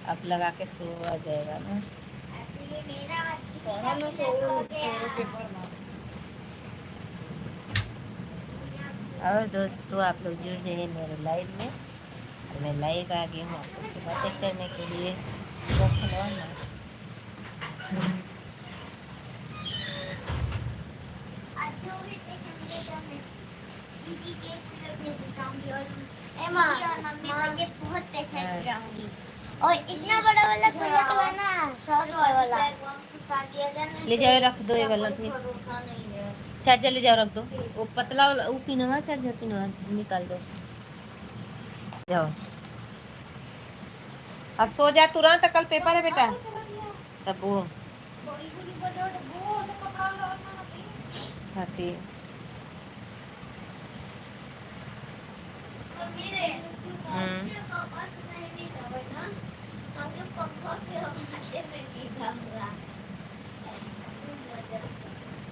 अब लगा के सो आ जाएगा ना। और दोस्तों आप लोग जुड़ जाइए मेरे लाइव में। और मैं लाइव आ गई हूँ आपसे बातें करने के लिए। तो खिलौना बहुत पैसा गिराऊंगी। और इतना बड़ा वाला गुल्लक लाना 100 रुपए वाला ले जाओ, रख दो ये वाला फिर। चार्जर ले जाओ, रख दो। वो पतला वाला वो पिनवा चार्जर पिनवा निकाल दो। जाओ अब सो जा तुरंत, कल पेपर है बेटा। तब वो हटी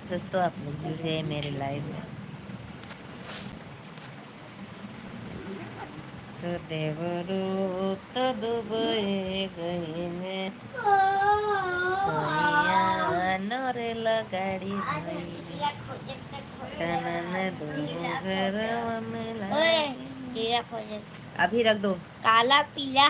दोस्तों आप लोग जुड़ गए मेरे लाइव में। तो देवरू तो दुबई गईने सोनिया नोरे लगाड़ी तनन दो घर में अभी रख दो। काला पीला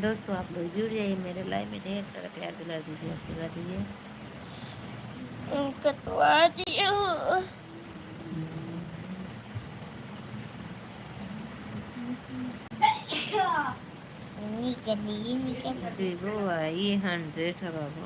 दोस्तों आप लोग जुड़ जाइए मेरे लाइव में। ढेर सारा प्यार दुला दीजिए, आशीर्वाद दीजिए। कटवा दियो वीवो Y100 है बाबू।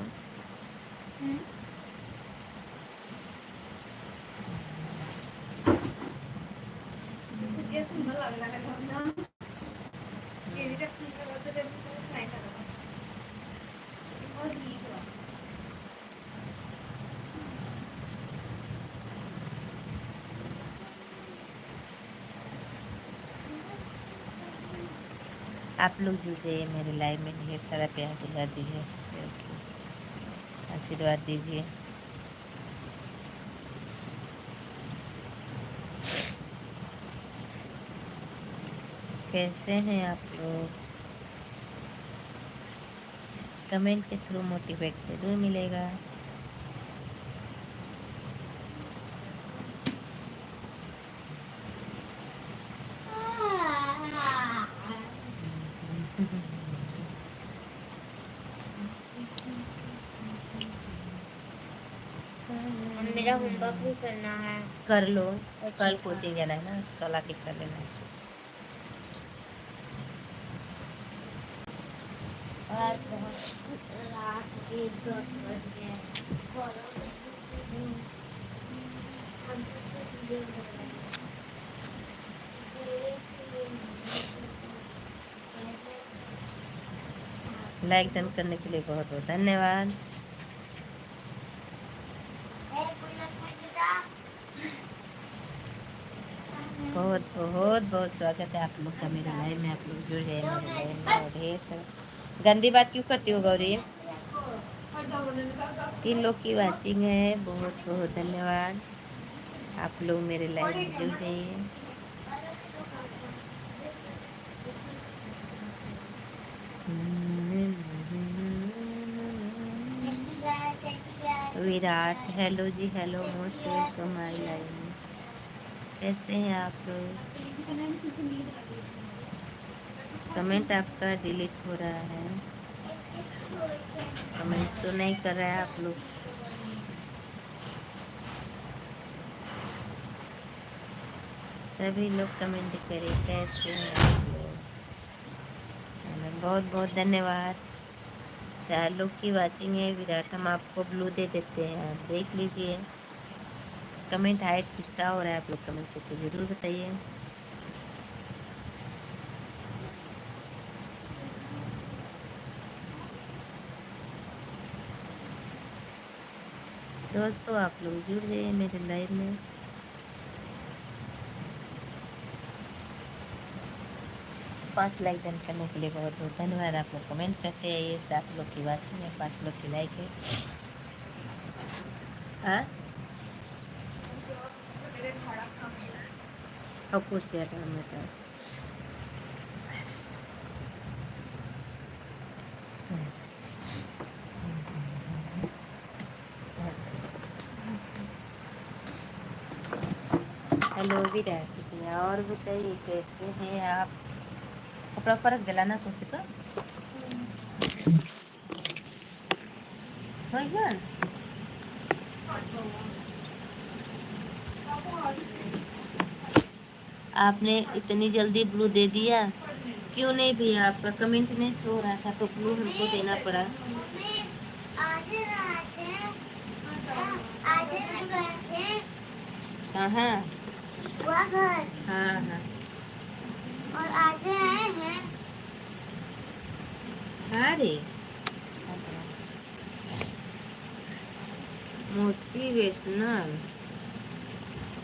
आप लोग जुड़ जाइए मेरे लाइव में। ढेर सारा प्यार दिला दीजिए, आशीर्वाद दीजिए। कैसे हैं आप लोग? कमेंट के थ्रू मोटिवेट जरूर मिलेगा। मेरा होमवर्क भी करना है। कर लो, कल कोचिंग जाना है ना, कल आके कर लेना। रात के 10 बज गए। लाइक डन करने के लिए बहुत बहुत धन्यवाद। बहुत बहुत बहुत स्वागत है आप लोग का मेरे लाइव में। आप लोग जुड़ जाए मेरे लाइव में। और ढेर सारा गंदी बात क्यों करती हो गौरी? 3 लोग की वाचिंग है, बहुत बहुत धन्यवाद। आप लोग मेरे लाइव में जुड़ जाइए। Virat hello ji, hello, most welcome my live में। कैसे हैं आप लोग? कमेंट आपका डिलीट हो रहा है, कमेंट तो नहीं कर रहा है आप लोग। सभी लोग कमेंट करें कैसे हैं आप लोग। बहुत बहुत धन्यवाद। 4 लोग की वाचिंग है। विराट हम आपको ब्लू दे देते हैं, आप देख लीजिए। कमेंट हाइट किसका हो रहा है आप लोग कमेंट करके ज़रूर बताइए। दोस्तों आप लोग जुड़ जाइए मेरे लाइव में। पाँच लाइक डन करने के लिए बहुत बहुत धन्यवाद। आप लोग कमेंट करते हैं, ये 7 लोग की वाचिंग है, 5 लोग की लाइक है। हाँ और कुर्सी हटा मत। हेलो विराट भैया, और बताइए कैसे हैं आप? कपड़ा पर रख दिला ना कुर्सी पर। हो गया? आपने इतनी जल्दी ब्लू दे दिया क्यों? नहीं भैया, आपका कमेंट नहीं सो रहा था तो ब्लू हमको देना पड़ा। कहाँ? घर। हाँ हाँ। और आज आए हैं। हाँ रे, मोटिवेशनल।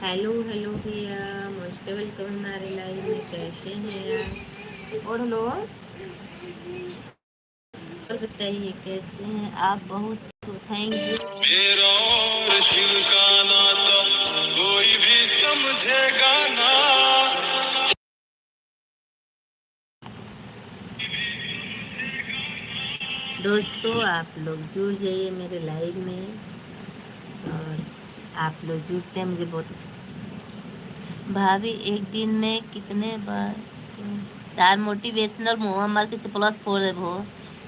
हेलो हेलो भैया, मोस्ट वेलकम हमारे लाइव में। कैसे हैं आप? और हेलो, और बताइए कैसे हैं आप? बहुत थैंक यू। मेरा और शिव का नाता कोई भी समझेगा ना। दोस्तों आप लोग जुड़ जाइए मेरे लाइव में, और आप लोग जुड़ते हैं मुझे बहुत अच्छा। भाभी एक दिन में कितने बार तार मोटिवेशनल मुँह मार के प्लस फोड़ दे भो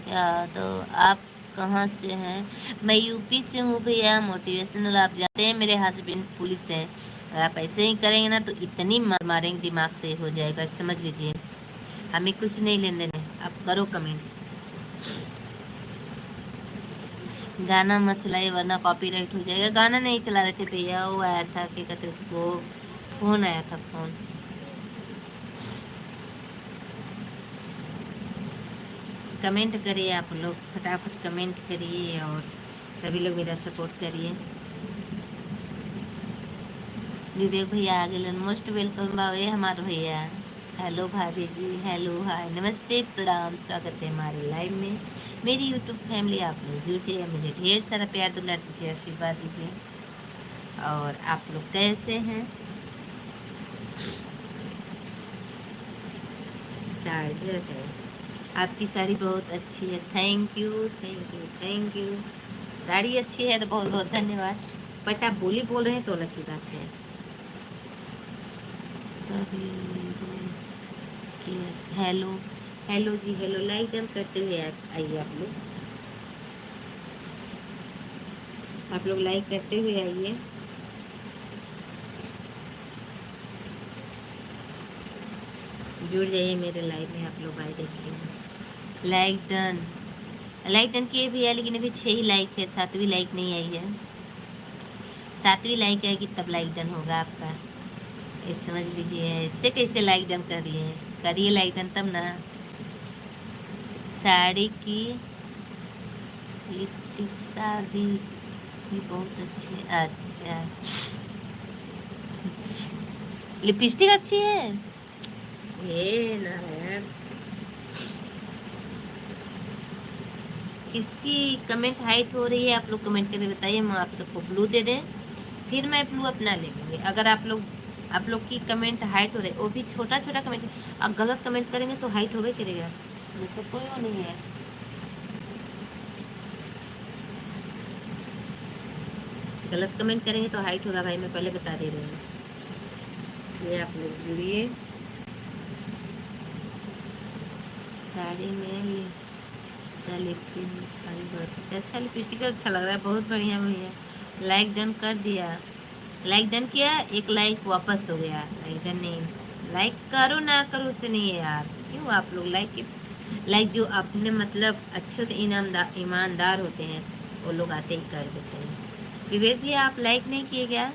या? तो आप कहाँ से हैं? मैं यूपी से हूँ भैया। मोटिवेशनल आप जानते हैं, मेरे हस्बैंड पुलिस है। अगर आप ऐसे ही करेंगे ना तो इतनी मारेंगे, दिमाग से हो जाएगा, समझ लीजिए। हमें कुछ नहीं लेने देने। आप करो कमेंट। गाना मत चलाइए वरना कॉपीराइट हो जाएगा। गाना नहीं चला रहे थे भैया, वो आया था क्या कहते उसको, फ़ोन आया था, फ़ोन। कमेंट करिए आप लोग, फटाफट कमेंट करिए और सभी लोग मेरा सपोर्ट करिए। विवेक भैया आगे मोस्ट वेलकम बाबे हमारे भैया। हेलो भाभी जी, हेलो हाय नमस्ते प्रणाम, स्वागत है हमारे लाइव में। मेरी यूट्यूब फैमिली आप लोग जुड़िए, मुझे ढेर सारा प्यार दुलार दीजिए, आशीर्वाद दीजिए। और आप लोग कैसे हैं? चार्जर है। आपकी साड़ी बहुत अच्छी है। Thank you thank you thank you. Sari अच्छी है तो बहुत बहुत धन्यवाद। बट आप बोली बोल रहे हैं तो अलग की बात है। Hello hello ji, hello. Like done करते हुए आइए आप लोग लाइक करते हुए आइए। जुड़ जाइए मेरे लाइव में। आप लोग आए देखिए। लाइक डन किए भी है, लेकिन अभी 6 ही लाइक है, 7वीं लाइक नहीं आई है। 7वीं लाइक आएगी तब लाइक डन होगा आपका, ये समझ लीजिए। इससे कैसे लाइक डन करिए लाइक डन तब ना। साड़ी की लिपस्टिक भी बहुत अच्छी है। अच्छा, लिपस्टिक अच्छी है ये ना यार। किसकी कमेंट हाइट हो रही है आप लोग कमेंट करके बताइए। हम आप सबको ब्लू दे दें, फिर मैं ब्लू अपना ले लूँगी। अगर आप लोग की कमेंट हाइट हो रही है, वो भी छोटा छोटा कमेंट। अब गलत कमेंट करेंगे तो हाइट होवे करेगा, मुझसे कोई वो नहीं है। गलत कमेंट करेंगे तो हाइट होगा भाई, मैं पहले बता दे रही हूँ। इसलिए आप लोग जुड़िए। साड़ी में लिपस्टिक अच्छा, लिपस्टिक अच्छा लग रहा है, बहुत बढ़िया भैया। लाइक डन कर दिया, लाइक डन किया, एक लाइक वापस हो गया। लाइक डन नहीं, लाइक करो ना करो उससे नहीं है यार। क्यों आप लोग लाइक जो अपने मतलब अच्छे होते, ईमानदार होते हैं, वो लोग आते ही कर देते हैं। विवेक भैया आप लाइक नहीं किए क्या?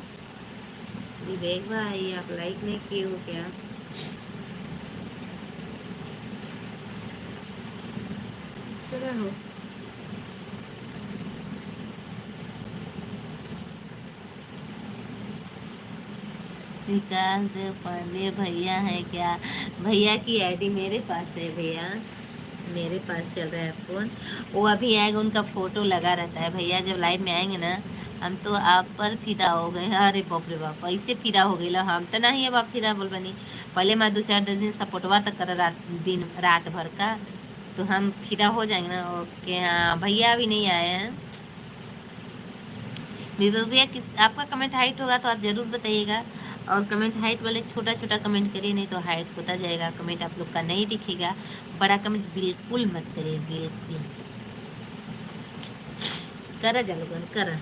विवेक भाई आप लाइक नहीं किए हो क्या? हो विकास देव पांडे भैया है क्या? भैया की आईडी मेरे पास है भैया, मेरे पास चल रहा है फ़ोन। वो अभी आएगा, उनका फ़ोटो लगा रहता है भैया। जब लाइव में आएंगे ना हम तो आप पर फिदा हो गए। अरे बाप रे बाप, ऐसे फिदा हो गई हम तो नहीं। अब आप फिदा बोल बनी, पहले मैं 2 4 दिन सपोर्टवा तक कर रात दिन रात भर का, तो हम फिदा हो जाएंगे ना। ओके हाँ, भैया अभी नहीं आए हैं। विवेक भैया किस आपका कमेंट हाइट होगा तो आप ज़रूर बताइएगा, और कमेंट हाइट वाले छोटा छोटा कमेंट करिए, नहीं तो हाइट होता जाएगा, कमेंट आप लोग का नहीं दिखेगा। बड़ा कमेंट बिल्कुल मत करिए, बिल्कुल। करा जा लोगन करा,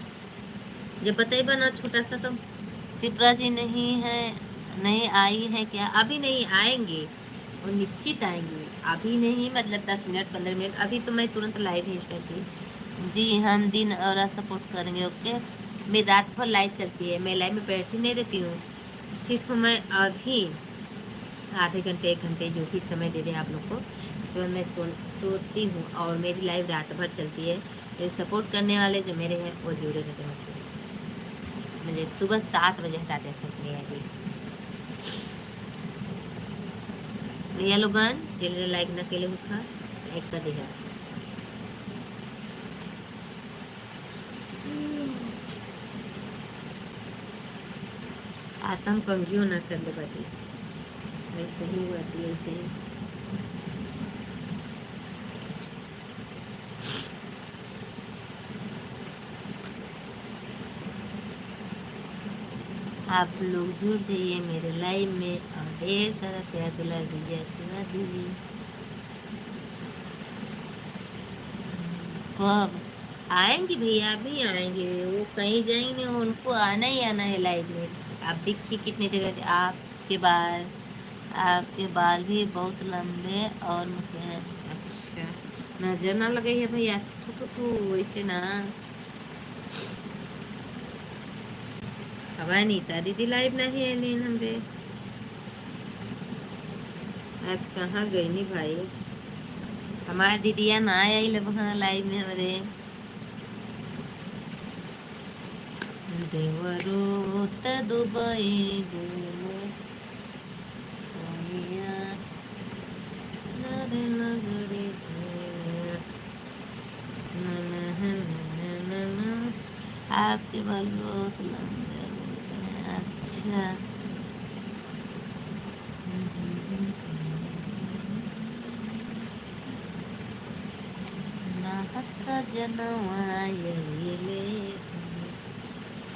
जब बताइए ना छोटा सा तो। शिप्रा जी नहीं है, नहीं आई है क्या? अभी नहीं आएंगे, और निश्चित आएंगे। अभी नहीं मतलब 10 मिनट 15 मिनट, अभी तो मैं तुरंत लाइव ही स्टार्ट की जी। हम दिन और रात सपोर्ट करेंगे। ओके, मेरी रात भर लाइव चलती है, मैं लाइव में बैठी नहीं रहती हूँ। सिर्फ मैं अभी आधे घंटे 1 घंटे जो भी समय दे दें आप लोग को, उसके मैं सोती हूँ, और मेरी लाइव रात भर चलती है। ये सपोर्ट करने वाले जो मेरे हैं वो जुड़े रहते हैं मुझसे। मुझे सुबह 7 बजे हटाते हैं सब मेरे आगे। भैया लोगन जल्दी लाइक न के लिए होगा, लाइक कर दिया। आत्म कमजोर ना कर ले बाटी, वैसे ही बाटी ऐसे ही। आप लोग जुड़ जाइए मेरे लाइव में, और ढेर सारा प्यार दुलार दीजिए, आशीर्वाद दीजिए। कब आएंगे भैया? अभी आएंगे, वो कहीं जाएंगे नहीं, उनको आना ही आना है लाइव में। आप देखिए कितनी देर बाद आपके बाल, आपके बाल भी बहुत लंबे और मोटे हैं। अच्छा, नजर ना लगे है भैया, तो वैसे ना। अब अनीता दीदी लाइव नहीं है लेन हमरे, आज कहाँ गई नी भाई? हमारे दीदिया ना आई लाइव में हमारे। देवरो त दुबई गेलो सोनिया नरे नगरी गे। आपके बाल बहुत लंबे होते हैं। अच्छा, ना सजनवा यहिले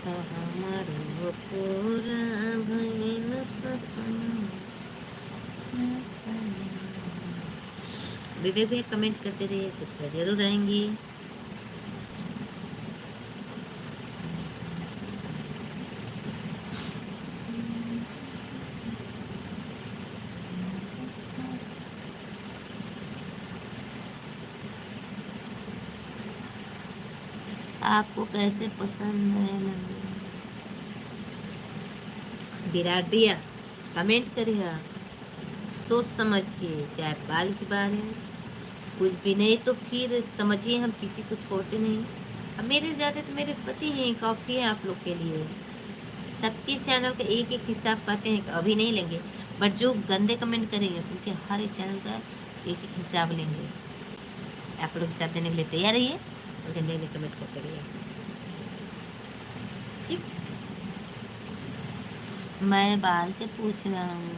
तो हमारो पूरा भइल सपना। विवेक भैया कमेंट करते रहिए, सब जरूर आएंगी। आपको कैसे पसंद है लंबे? विराट भैया कमेंट करिए सोच समझ के, चाहे बाल की बात है कुछ भी नहीं तो फिर समझिए, हम किसी को छोड़ते नहीं। अब मेरे ज़्यादा तो मेरे पति हैं, काफ़ी है आप लोग के लिए। सबके चैनल का एक एक हिसाब कहते हैं कि अभी नहीं लेंगे, बट जो गंदे कमेंट करेंगे उनके हर एक चैनल का एक एक हिसाब लेंगे। आप लोग हिसाब देने के लिए तैयार रहिए, और गंदे गंदे कमेंट करते रहिए, ठीक? मैं बाल के पूछ रहा हूँ,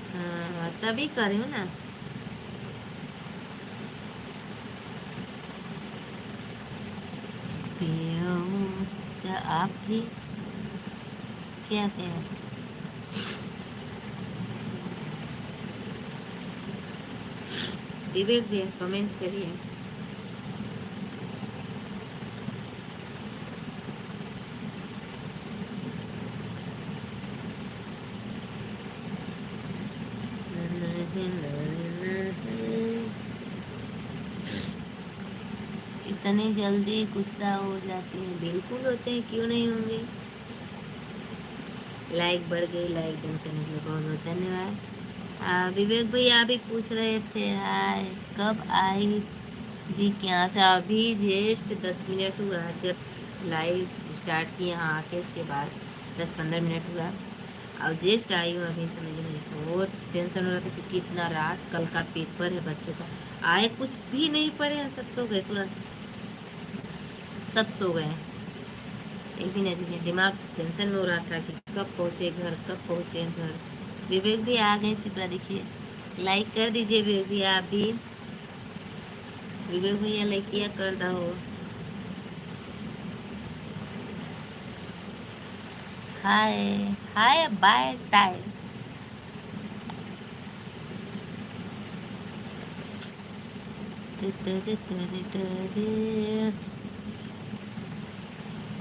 हाँ तभी कर रही हूँ ना। क्या आप भी क्या कहें? विवेक भैया कमेंट करिए। इतनी जल्दी गुस्सा हो जाते हैं? बिल्कुल होते हैं, क्यों नहीं होंगे। लाइक बढ़ गई, लाइक डन करने के लिए बहुत बहुत धन्यवाद। विवेक भैया अभी पूछ रहे थे हाय कब आई दी क्या से? अभी जस्ट 10 मिनट हुआ जब लाइव स्टार्ट किए यहाँ आके, इसके बाद 10 15 मिनट हुआ। और जस्ट आई हूँ अभी, समझ में बहुत टेंशन हो रहा था क्योंकि इतना रात, कल का पेपर है बच्चों का। आए कुछ भी नहीं पढ़े हैं, सब सो गए तुरंत, सब सो गए। एक भी नहीं सीखे। दिमाग टेंशन में हो रहा था कि कब पहुँचे घर, कब पहुँचे घर। विवेक भी आ गए सिपरा, देखिए लाइक कर दीजिए विवेक भैया आप भी। विवेक भैया लाइक किया कर दो। हाय हाय बाय टाइम।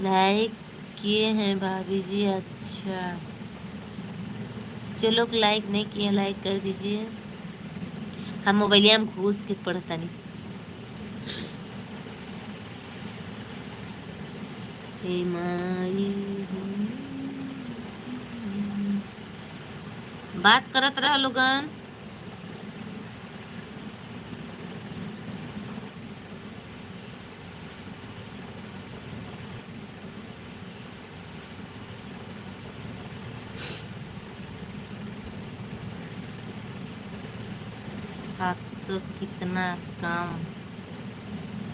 लाइक किए हैं भाभी जी, अच्छा जो लोग लाइक नहीं किए लाइक कर दीजिए। हम मोबाइलिया में घुस के पढ़ता नहीं। हे माई बात करत रहा लोगन। आप तो कितना काम,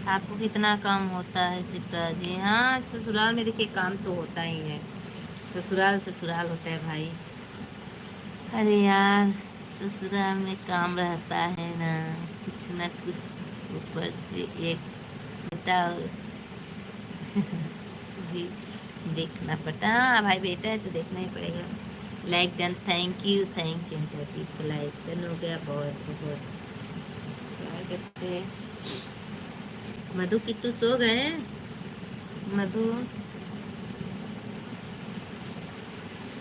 आपको कितना काम होता है सिप्रा जी। हाँ ससुराल में देखिए काम तो होता ही है, ससुराल ससुराल होता है भाई। अरे यार ससुराल में काम रहता है ना, कुछ न कुछ ऊपर से एक बेटा भी देखना पड़ता। हाँ भाई बेटा है तो देखना ही पड़ेगा। Like done, thank you people. Like done हो गया, बहुत बहुत स्वागत है। मधु किट्टू सो गए। मधु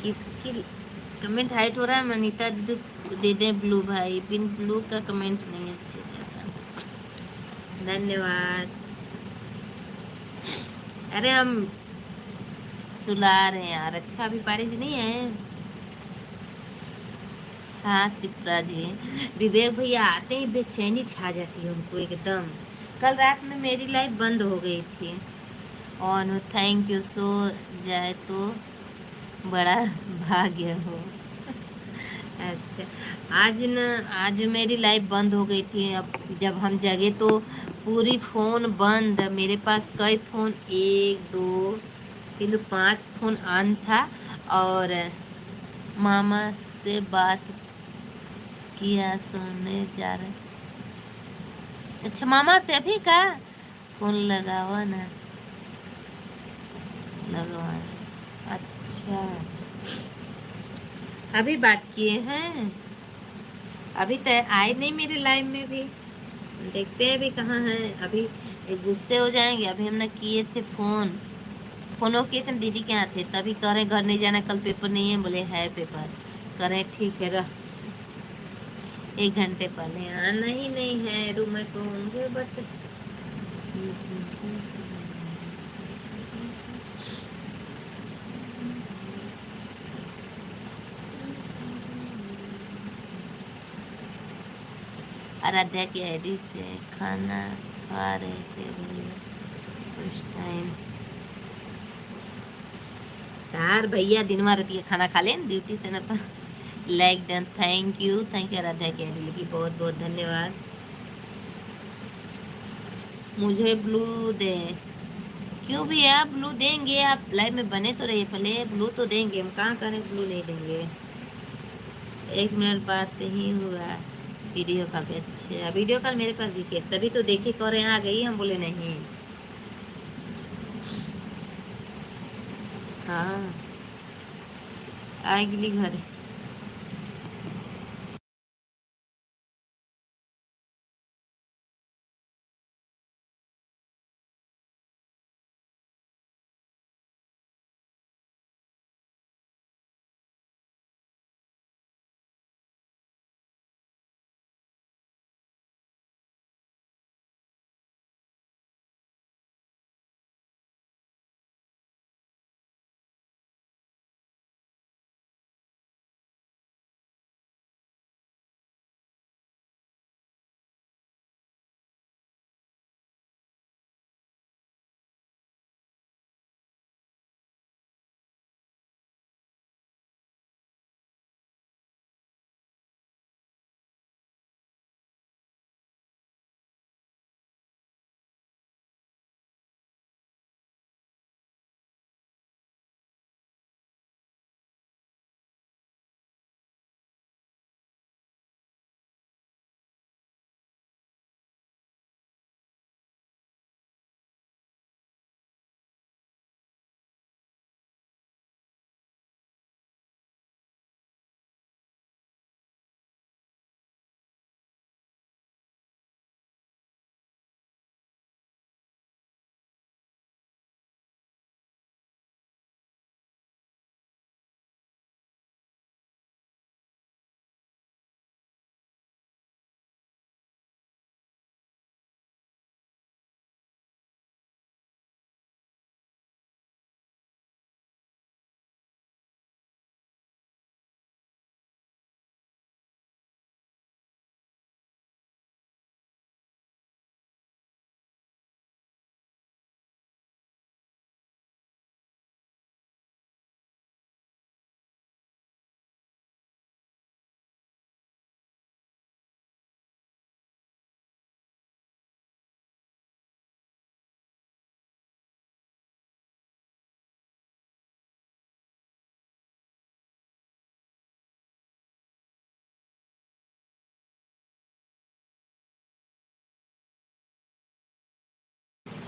किसकी कमेंट हाइट हो रहा है। मनीता दीदी को दे दे ब्लू भाई, बिन ब्लू का कमेंट नहीं अच्छे से आता। धन्यवाद। अरे हम सुला रहे हैं यार, अच्छा अभी बारिश नहीं है। हाँ सिप्रा जी, विवेक भैया आते ही बेचैनी छा जाती है उनको एकदम। कल रात में मेरी लाइफ बंद हो गई थी। और थैंक यू सो जाए तो बड़ा भाग्य हो। अच्छा आज न, आज मेरी लाइफ बंद हो गई थी। अब जब हम जगे तो पूरी फ़ोन बंद। मेरे पास कई फ़ोन, एक दो तीन पांच फ़ोन ऑन था। और मामा से बात किया, सोने जा रहे। अच्छा मामा से अभी का फ़ोन लगावा ना, लगवा। अच्छा अभी बात किए हैं, अभी तक आए नहीं मेरे लाइफ में भी। देखते हैं अभी कहाँ हैं। अभी एक गुस्से हो जाएंगे। अभी हमने किए थे फोनों किए थे हम दीदी के यहाँ थे, तभी कह रहे घर नहीं जाना, कल पेपर नहीं है। बोले है पेपर, कह रहे ठीक है रह। 1 घंटे पहले आना ही नहीं है, रूम में तो होंगे बट आराध्या की आईडी से खाना खा रहे थे भैया उस टाइम। यार भैया दिन भर रहती है, खाना खा लें ड्यूटी से ना था। Like done, thank you Aaradhya की आईडी लिखी, बहुत बहुत धन्यवाद। मुझे ब्लू दे। क्यों भैया ब्लू देंगे, आप लाइव में बने तो रहिए पहले, ब्लू तो देंगे। हम कहाँ करें ब्लू नहीं देंगे। 1 मिनट बात ही हुआ वीडियो कॉल पे। अच्छा वीडियो कॉल मेरे पास भी किया, तभी तो देखी कह यहाँ आ गई। हम बोले नहीं। हाँ आएगी घर।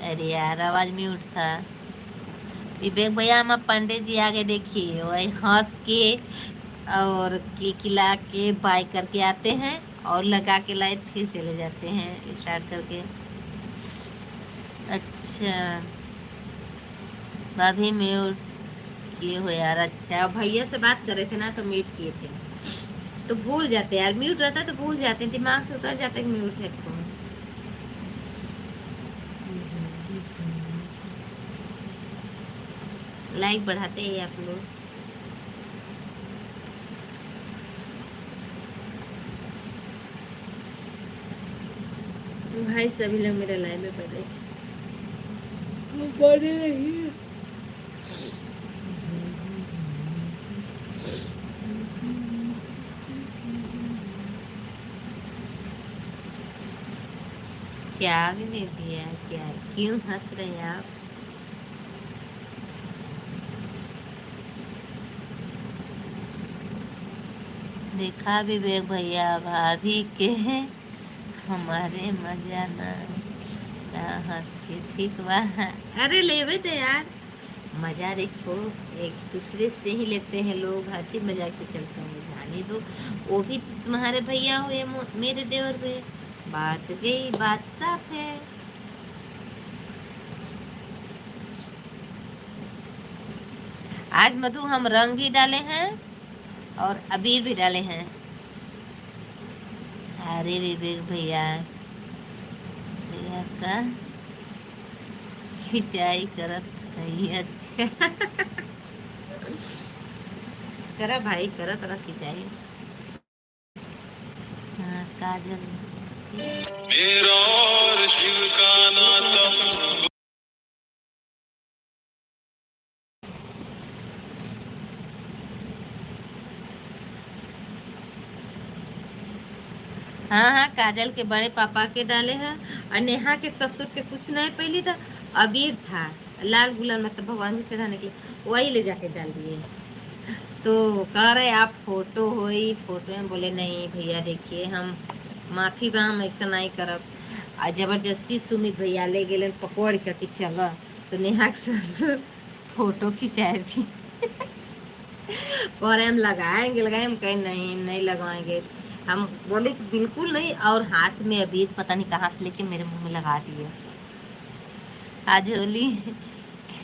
अरे यार आवाज म्यूट था। विवेक भैया हम अब पंडित जी आगे देखिए वही हंस के और किलकिला के बाय करके आते हैं और लगा के लाइट फिर चले जाते हैं स्टार्ट करके। अच्छा भाभी म्यूट किए हो यार। अच्छा भैया से बात कर रहे थे ना तो म्यूट किए थे तो भूल जाते यार। म्यूट रहता तो भूल जाते, दिमाग से उतर जाता है कि म्यूट है फोन। लाइक बढ़ाते हैं आप लोग। भाई सभी लोग मेरे लाइव में पढ़ रहे क्या भी नहीं दिया क्या, क्यों हंस रहे हैं आप? देखा विवेक भैया भाभी के हमारे मजा ना हंस के ठीक बा। अरे लेवे तो यार मजा देखो एक दूसरे से ही लेते हैं लोग, हंसी मजाक से चलता है। जाने दो वो भी तुम्हारे भैया हुए मेरे देवर हुए, बात गई बात साफ है। आज मधु हम रंग भी डाले हैं और अबीर भी डाले हैं। अरे विवेक भैया भैया का खिंचाई करत है। अच्छा करा भाई करा तरह खिंचाई। हाँ काजल मेरा और शिव का नाता। हाँ हाँ काजल के बड़े पापा के डाले हैं और नेहा के ससुर के कुछ नहीं पहले था अबीर था लाल गुलाल मतलब भगवान को चढ़ाने के लिए वही ले जाके डाल दिए। तो कह रहे आप फोटो होई फोटो में बोले नहीं भैया देखिए हम माफी बा हम ऐसा नहीं करब। आ जबरदस्ती सुमित भैया ले गए पकड़ के कि चल तो नेहा के ससुर फोटो खिंचाए भी। कह रहे हम लगाएंगे हम कहीं नहीं नहीं लगवाएंगे। हम बोले कि बिल्कुल नहीं और हाथ में अबीर पता नहीं कहाँ से लेके मेरे मुंह में लगा दिए। आज होली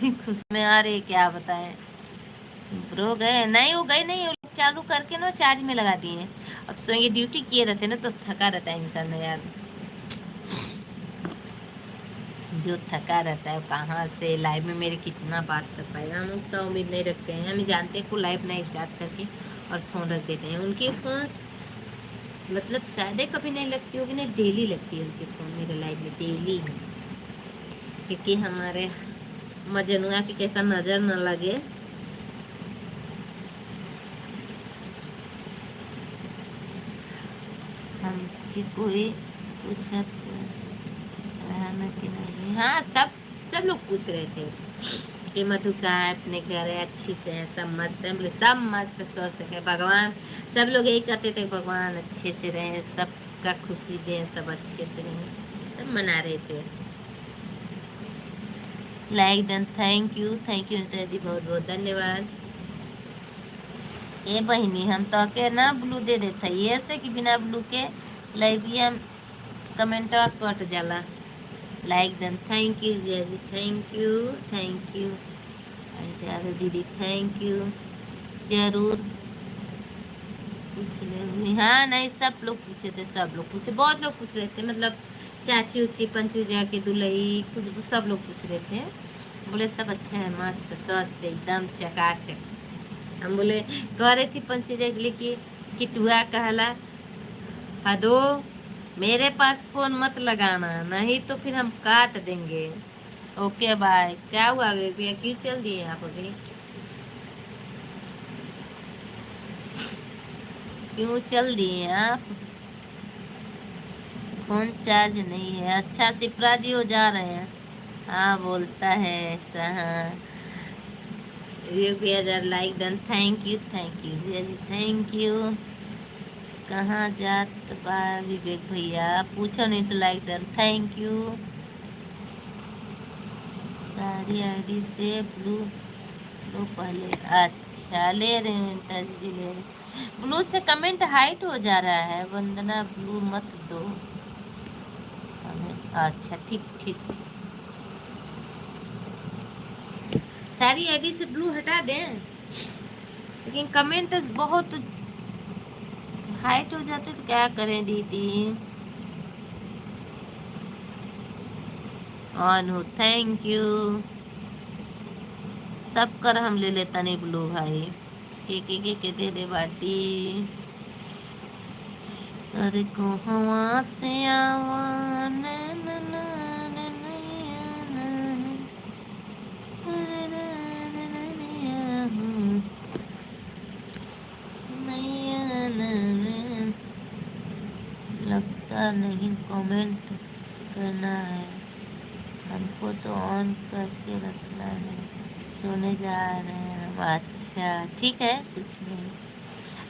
खुश में आ रही क्या बताएं। ब्रो गए नहीं वो गए नहीं चालू करके ना चार्ज में लगा दिए। अब सो ये ड्यूटी किए रहते ना तो थका रहता है इंसान यार। जो थका रहता है कहाँ से लाइव में मेरे कितना बात कर पाएगा, हम उसका उम्मीद नहीं रखते हैं। हम जानते हैं को लाइव नहीं स्टार्ट करके और फ़ोन रख देते हैं। उनके फ़ोन मतलब शायद कभी नहीं लगती होगी नहीं डेली लगती है उनके फ़ोन मेरे लाइव में डेली। क्योंकि हमारे मजनुआ की कैसा नज़र न लगे। हम कि कोई पूछा कि नहीं। हाँ सब लोग पूछ रहे थे कि मधु कहाँ है अपने घर है अच्छी से है सब मस्त है। बोले सब मस्त स्वस्थ है भगवान। सब लोग यही कहते थे भगवान अच्छे से रहे सबका खुशी दें सब अच्छे से रहें सब मना रहे थे। लाइक डन थैंक यू नेता दी बहुत बहुत धन्यवाद। ए बहनी हम तो के ना ब्लू दे देते ये ऐसे कि बिना ब्लू के लाइविया कमेंट कट जाला। लाइक डन थैंक यू जय जी थैंक यू दीदी थैंक यू जरूर पूछ ले। हाँ नहीं सब लोग पूछे थे सब लोग पूछे बहुत लोग पूछ रहे थे मतलब चाची उची पंचू जाके दुलई खुशबू सब लोग पूछ रहे थे। बोले सब अच्छा है मस्त स्वस्थ एकदम चकाचक। हम बोले कह रही थी पंचू जा कि किटुआ कहला हदो मेरे पास फोन मत लगाना नहीं तो फिर हम काट देंगे। Okay bye. क्या हुआ भैया क्यों चल दिए आप अभी क्यों चल दिए आप? फोन चार्ज नहीं है। अच्छा सिप्रा जी हो जा रहे हैं। हाँ बोलता है ऐसा। हाँ like done thank you ji thank you. कहाँ जात बा विवेक भैया पूछो नहीं से लाइक डन थैंक यू। सारी आईडी से ब्लू ब्लू पहले। अच्छा ले रही हूँ इंटरव्यू ले रही हूँ। ब्लू से कमेंट हाइट हो जा रहा है, वंदना ब्लू मत दो हमें। अच्छा ठीक ठीक ठीक, सारी आईडी से ब्लू हटा दें, लेकिन कमेंट बहुत हाइट हो जाते तो क्या करें दीदी। ऑन हो, थैंक यू। सब कर हम ले लेता नहीं ब्लू भाई, के दे दे बाटी। अरे कहवा से आवा ना ना ना ना नैया ना, ना ना ना ना नैया हूँ, नैया ना ना। लगता नहीं कमेंट करना है हमको, तो ऑन करके रखना है। सोने जा रहे हैं हम। अच्छा ठीक है, कुछ नहीं,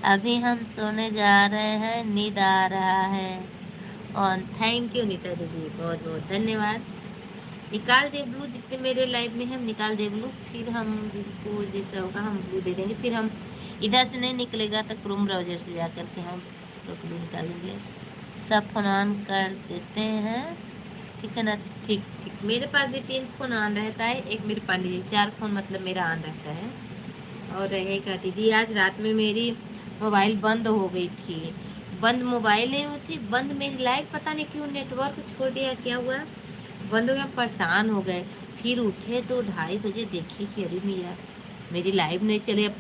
अभी हम सोने जा रहे हैं, नींद आ रहा है। और थैंक यू नीता दीदी, बहुत बहुत धन्यवाद। निकाल दे ब्लू, जितने मेरे लाइफ में हम निकाल दे ब्लू, फिर हम जिसको जैसा होगा हम ब्लू दे देंगे। फिर हम इधर से नहीं निकलेगा तो क्रोम ब्राउजर से जा कर के हम तो ब्लू निकालेंगे। सब फोन ऑन कर देते हैं, ठीक है ना। ठीक ठीक, मेरे पास भी 3 फोन ऑन रहता है, एक मेरे पांडे जी, 4 फोन मतलब मेरा ऑन रहता है। और रहेगा दीदी, आज रात में मेरी मोबाइल बंद हो गई थी, बंद मोबाइल नहीं हुई थी, बंद मेरी लाइट, पता नहीं क्यों नेटवर्क छोड़ दिया, क्या हुआ, बंद हो गया, परेशान हो गए। फिर उठे तो 2:30 बजे, देखे कि अरे मियाँ मेरी लाइव नहीं चले। अब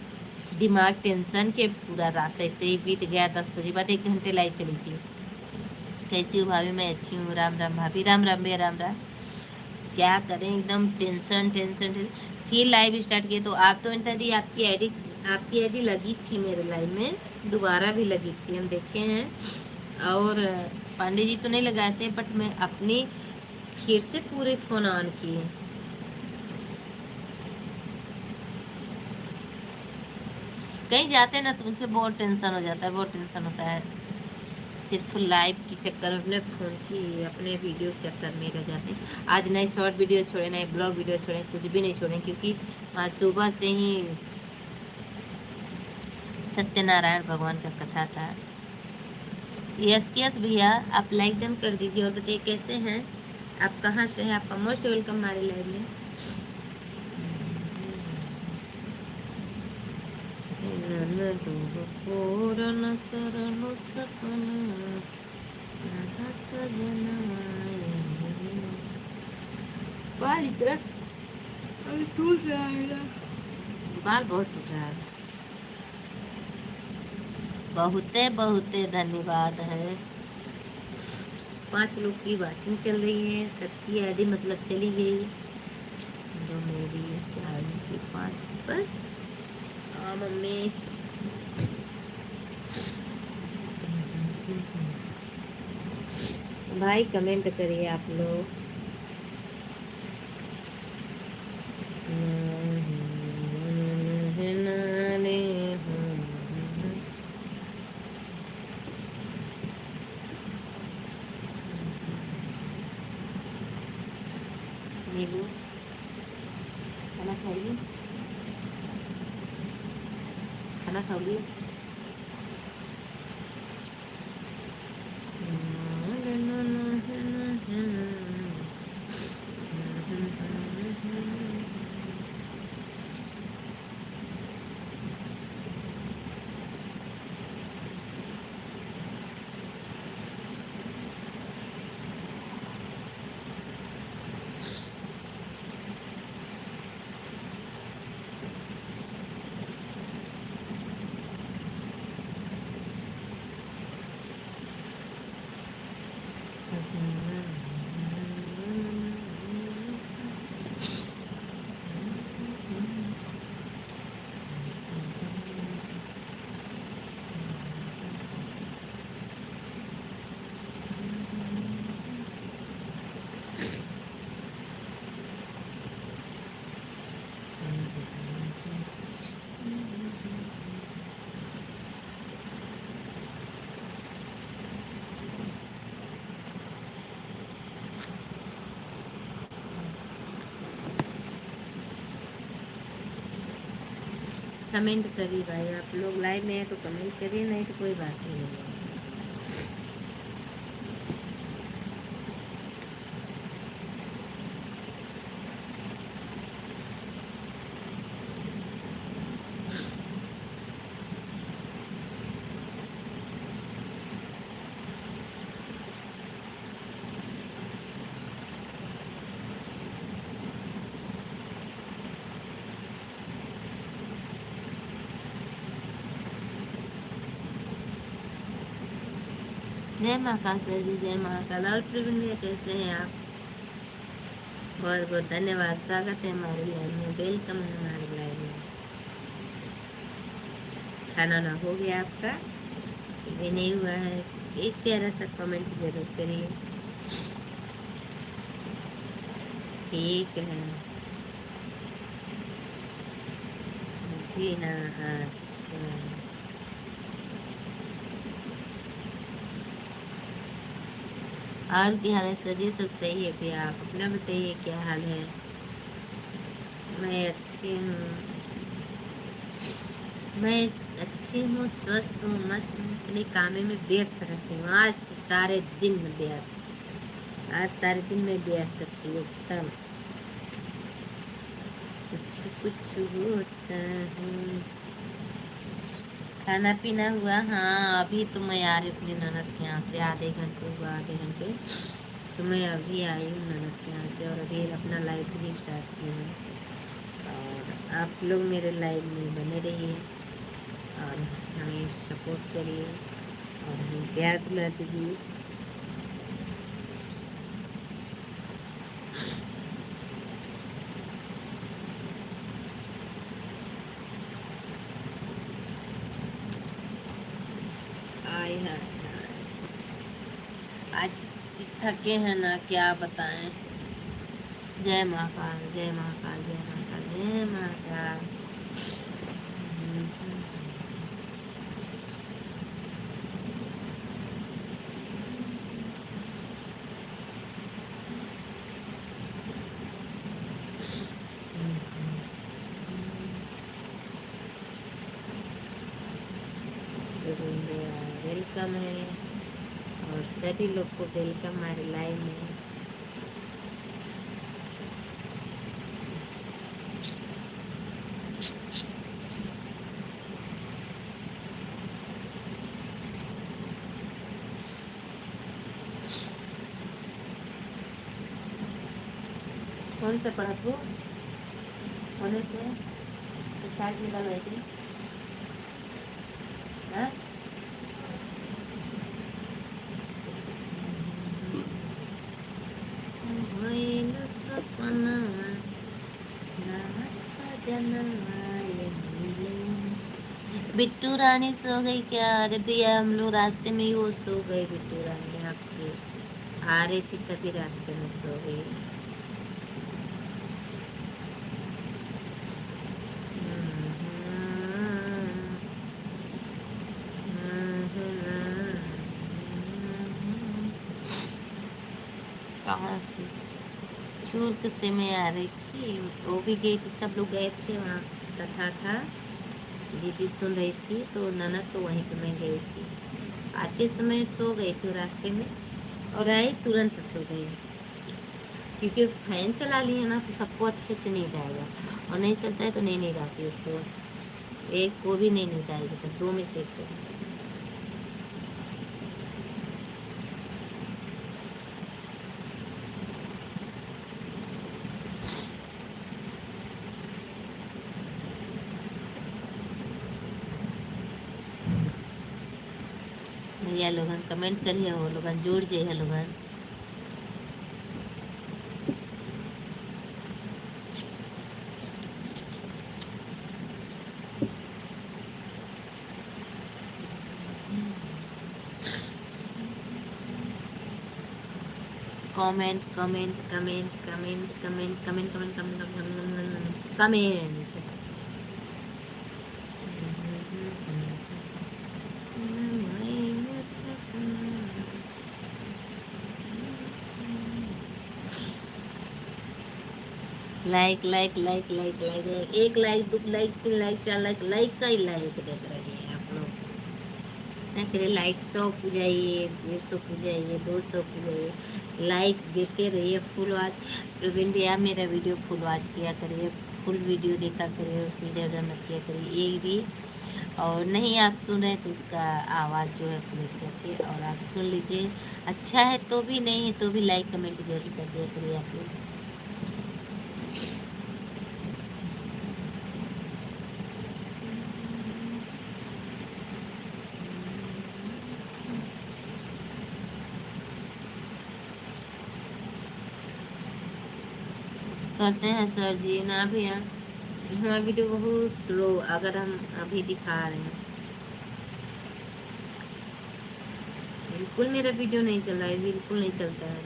दिमाग टेंशन के, पूरा रात ऐसे ही बीत गया। 10 बजे बाद 1 घंटे लाइट चली थी। कैसी हो भाभी? मैं अच्छी हूँ। राम राम भाभी, राम राम भैया, राम राम। क्या करें, एकदम टेंशन टेंशन टेंशन। फिर लाइव स्टार्ट किए तो आप तो इंटर दी, आपकी आईडी लगी थी मेरे लाइव में, दोबारा भी लगी थी, हम देखे हैं। और पांडे जी तो नहीं लगाए थे, बट मैं अपनी फिर से पूरे फोन ऑन किए। कहीं जाते हैं ना तो उनसे बहुत टेंशन हो जाता है, बहुत टेंशन होता है। सिर्फ लाइव की चक्कर में, अपने फ़ोन की, अपने वीडियो के चक्कर में रह जाते हैं। आज नए शॉर्ट वीडियो छोड़े, नए ब्लॉग वीडियो छोड़े, कुछ भी नहीं छोड़े, क्योंकि आज सुबह से ही सत्यनारायण भगवान का कथा था। यस भैया, आप लाइक डन कर दीजिए और बताइए कैसे हैं आप, कहाँ से हैं। आपका मोस्ट वेलकम हमारे लाइव में। पूरन करनो सपना सजना, बाल इतना टूट रहा है ना, बाल बहुत टूट रहा है। बहुते बहुते धन्यवाद है। 5 लोग की वाचिंग चल रही है, सबकी आईडी मतलब चली गई, दो मेरी, 4 की, 5 बस। मम्मी भाई कमेंट करिए आप लोग। नीलू खाना खाइए, खाना खाओगे? कमेंट करिए भाई, आप लोग लाइव में हैं तो कमेंट करिए, नहीं तो कोई बात नहीं है। जय महाकाल सर जी, जय महाकाल। और प्रवीण भैया कैसे हैं आप? बहुत बहुत धन्यवाद, स्वागत है हमारे लाइव में, वेलकम है हमारे लाइव में। खाना ना हो गया आपका? ये नहीं हुआ है? एक प्यारा सा कमेंट जरूर करिए। ठीक है जी हाँ। अच्छा, और क्या हाल है सर जी? सब सही है भैया, आप अपना बताइए क्या हाल है? मैं अच्छी हूँ, मैं अच्छी हूँ, स्वस्थ हूँ, मस्त हूँ, अपने कामे में व्यस्त रहती हूँ। आज तो सारे दिन में व्यस्त, आज सारे दिन में व्यस्त थी एकदम। कुछ कुछ होता है। खाना पीना हुआ? हाँ, अभी तो मैं आ रही हूँ अपनी ननद के यहाँ से, आधे घंटे हुआ, आधे घंटे तो मैं अभी आई हूँ ननद के यहाँ से, और अभी अपना लाइफ भी स्टार्ट की हूँ। और आप लोग मेरे लाइव में बने रहिए और हमें सपोर्ट करिए और हमें प्यार दिला दीजिए। आय हाय हाय, आज थके हैं ना, क्या बताएं। जय महाकाल, जय महाकाल, जय महाकाल, जय महाकाल। वेलकम है, और सभी लोग को वेलकम हमारे लाइव में। कौन से पढ़ा तू? होने से क्या निकल रही थी? हाँ? भइल सपना बिट्टू रानी सो गई क्या? अरे भैया हम लोग रास्ते में ही वो सो गए, बिट्टू रानी आपकी आ रही थी तभी रास्ते में सो गई। कहाँ से? चूर्क से मैं आ रही थी, वो भी गई थी, सब लोग गए थे वहाँ, कथा था, दीदी सुन रही थी, तो ननद तो वहीं पे मैं गई थी। आते समय सो गई थी रास्ते में, और आई तुरंत सो गई, क्योंकि फैन चला लिए ना तो सबको अच्छे से नींद आएगा, और नहीं चलता है तो नहीं आती उसको, एक को भी नहीं नींद आएगी, तो दो में से एक को। भैया लोगन कमेंट करिए, हो लोगन जुड़ जाइए लोगन। Comment comment comment comment comment comment comment comment comment. Like like like like like like, एक लाइक, दो लाइक, तीन लाइक, चार लाइक, लाइक का ही लाइक देते रहिए आप लोग। ना करिए लाइक, 100 जाइए, 150 जाइए, 200 जाइए, लाइक देते रहिए। फुल वॉच प्रवीण भैया मेरा वीडियो फुल वॉच किया करिए, फुल वीडियो देखा करिए, उसमें इधर उधर मत किया करिए एक भी। और नहीं आप सुन रहे तो उसका आवाज़ जो है प्रेस करके और आप सुन लीजिए। अच्छा है तो भी, नहीं है तो भी लाइक कमेंट जरूर कर दिया करिए आप लोग। करते हैं सर जी ना भैया, हमारा वीडियो बहुत स्लो अगर हम अभी दिखा रहे हैं। बिल्कुल मेरा वीडियो नहीं चल रहा है, बिल्कुल नहीं चलता है।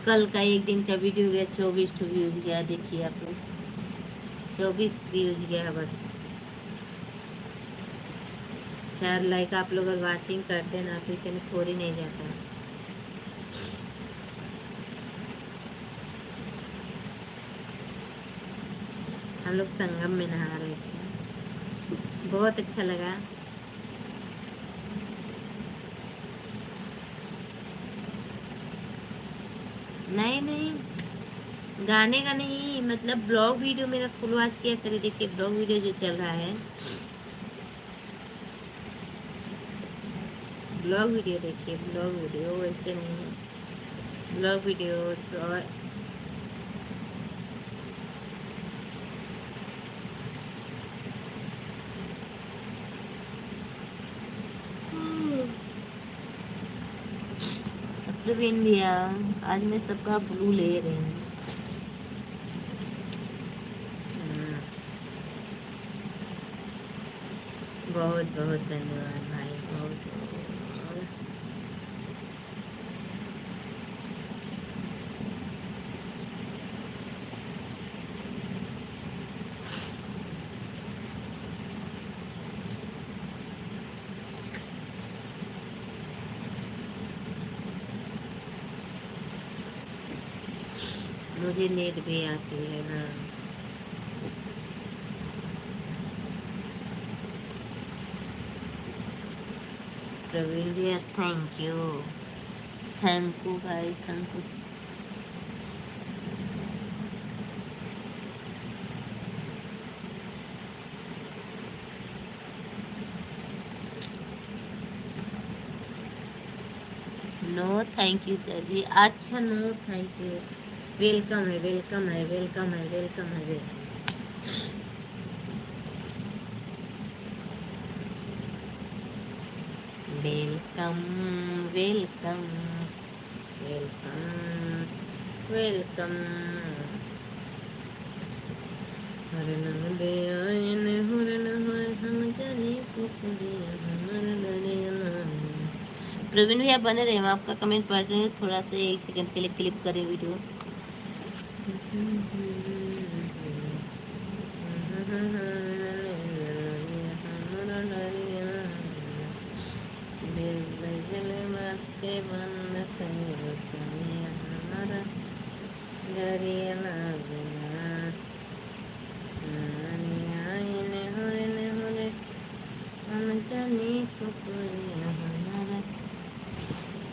कल का एक दिन का वीडियो गया 24 व्यूज गया, देखिए आप लोग 24 व्यूज गया बस। 4 लाइक आप लोग अगर वाचिंग करते ना तो इतने थोड़ी नहीं जाता। हम लोग संगम में नहा रहे थे, बहुत अच्छा लगा। नहीं नहीं, गाने का नहीं, मतलब ब्लॉग वीडियो मेरा फुल वॉच किया करिए। देखिए ब्लॉग वीडियो जो चल रहा है, ब्लॉग वीडियो देखिए, ब्लॉग वीडियो वैसे नहीं, ब्लॉग वीडियोस। और प्रवीण भैया आज मैं सबका ब्लू ले रही हूँ। बहुत बहुत धन्यवाद भाई, बहुत बहुत। मुझे नींद भी आती है ना। प्रवीण भैया थैंक यू, थैंक यू भाई, thank you. No thank you sir जी, अच्छा नो थैंक यू। वेलकम है, वेलकम है, वेलकम है, वेलकम है, वेलकम वेलकम वेलकम वेलकम। हरन दे आयन हरन होय हम जाने कुकुरिया हमर डरिया। प्रवीण भैया बने रहे, हम आपका कमेंट पढ़ रहे हैं, थोड़ा सा 1 सेकंड के लिए क्लिप करें वीडियो।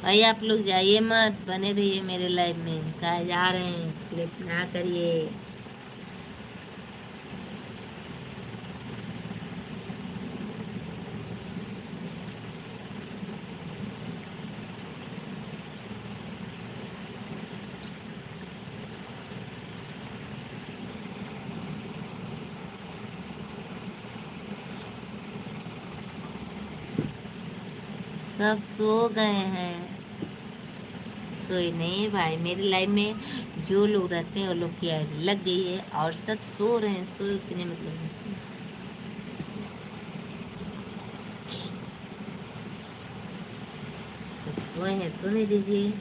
भाई आप लोग जाइए मत, बने रहिए मेरे लाइव में, कहा जा रहे हैं, क्लिक ना करिए। सब सो गए हैं। सोए नहीं भाई, मेरे लाइफ में जो लोग रहते हैं वो लोग की आईडी लग गई है और सब सो रहे हैं। सोए उसने मतलब नहीं। सब सोए हैं, सोने दीजिए।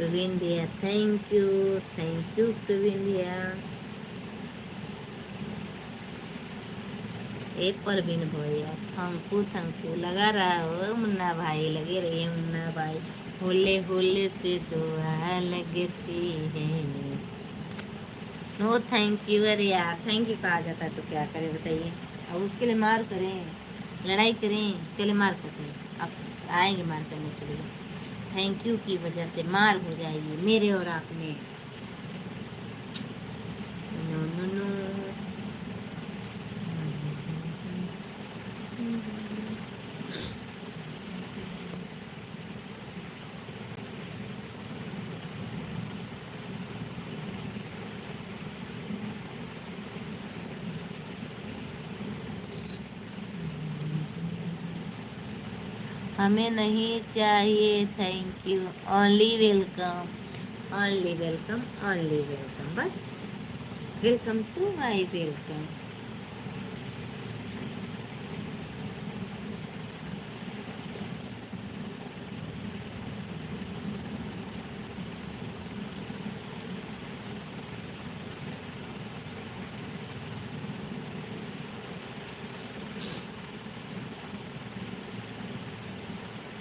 प्रवीण भैया थैंक यू प्रवीण भैया। ए परवीन भैया थैंक यू लगा रहा हो मुन्ना भाई, लगे रहिए मुन्ना भाई। होले होले से दुआ लगती है। नो थैंक यू, अरे यार थैंक यू कहा जाता है तो क्या करें बताइए। अब उसके लिए मार करें, लड़ाई करें, चले मार करते हैं। अब आएंगे मार करने के लिए। थैंक यू की वजह से मार हो जाएगी मेरे और आप में। No no no. हमें नहीं चाहिए thank you, only welcome only welcome only welcome, बस welcome to my welcome.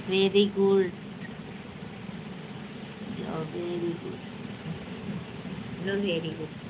Very good, very good, no very good.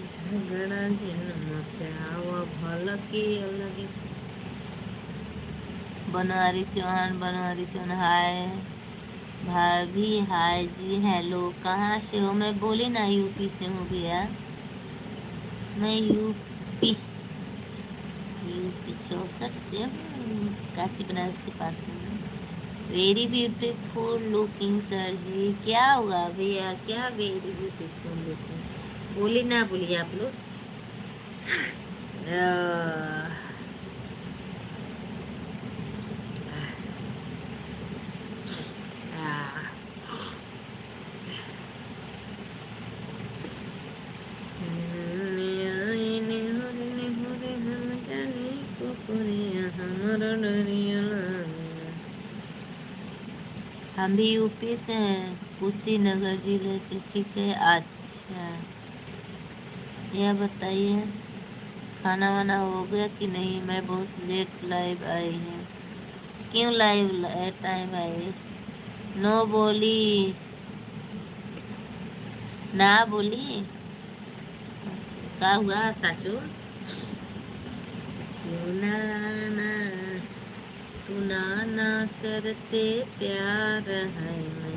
झगड़ा जिन मचावा भल की अलग। बनवारी चौहान हाय भाभी, हाय जी, हेलो। कहाँ से हो? मैं बोली ना यूपी से हूँ भैया, मैं यूपी यूपी 64 से हूँ, काशी बनारस के पास से हूँ। वेरी ब्यूटीफुल लुकिंग सर जी, क्या हुआ भैया, क्या वेरी ब्यूटीफुल लुकिंग? बोली ना बोलिए आप लोग। हम भी यूपी से हैं, कुशीनगर जिले से, ठीक है। अच्छा यह बताइए खाना वाना हो गया कि नहीं? मैं बहुत लेट लाइव आई है। क्यों लाइव टाइम आई? नो बोली ना बोली, क्या हुआ साचू? क्यों ना ना तू ना करते प्यार है मैं।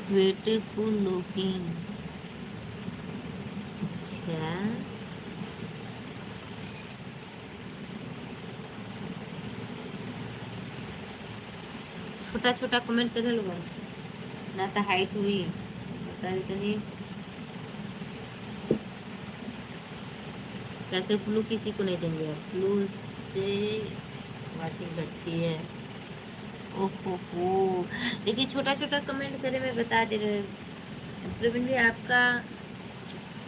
ब्यूटीफुल लुकिंग, अच्छा छोटा छोटा कमेंट करे लोग ना तो हाइट हुई बता इतनी कैसे फ्लू किसी को नहीं देंगे, फ्लू से वाचिंग घटती है। ओहो देखिए छोटा छोटा कमेंट करे, मैं बता दे रहे। प्रवीण जी आपका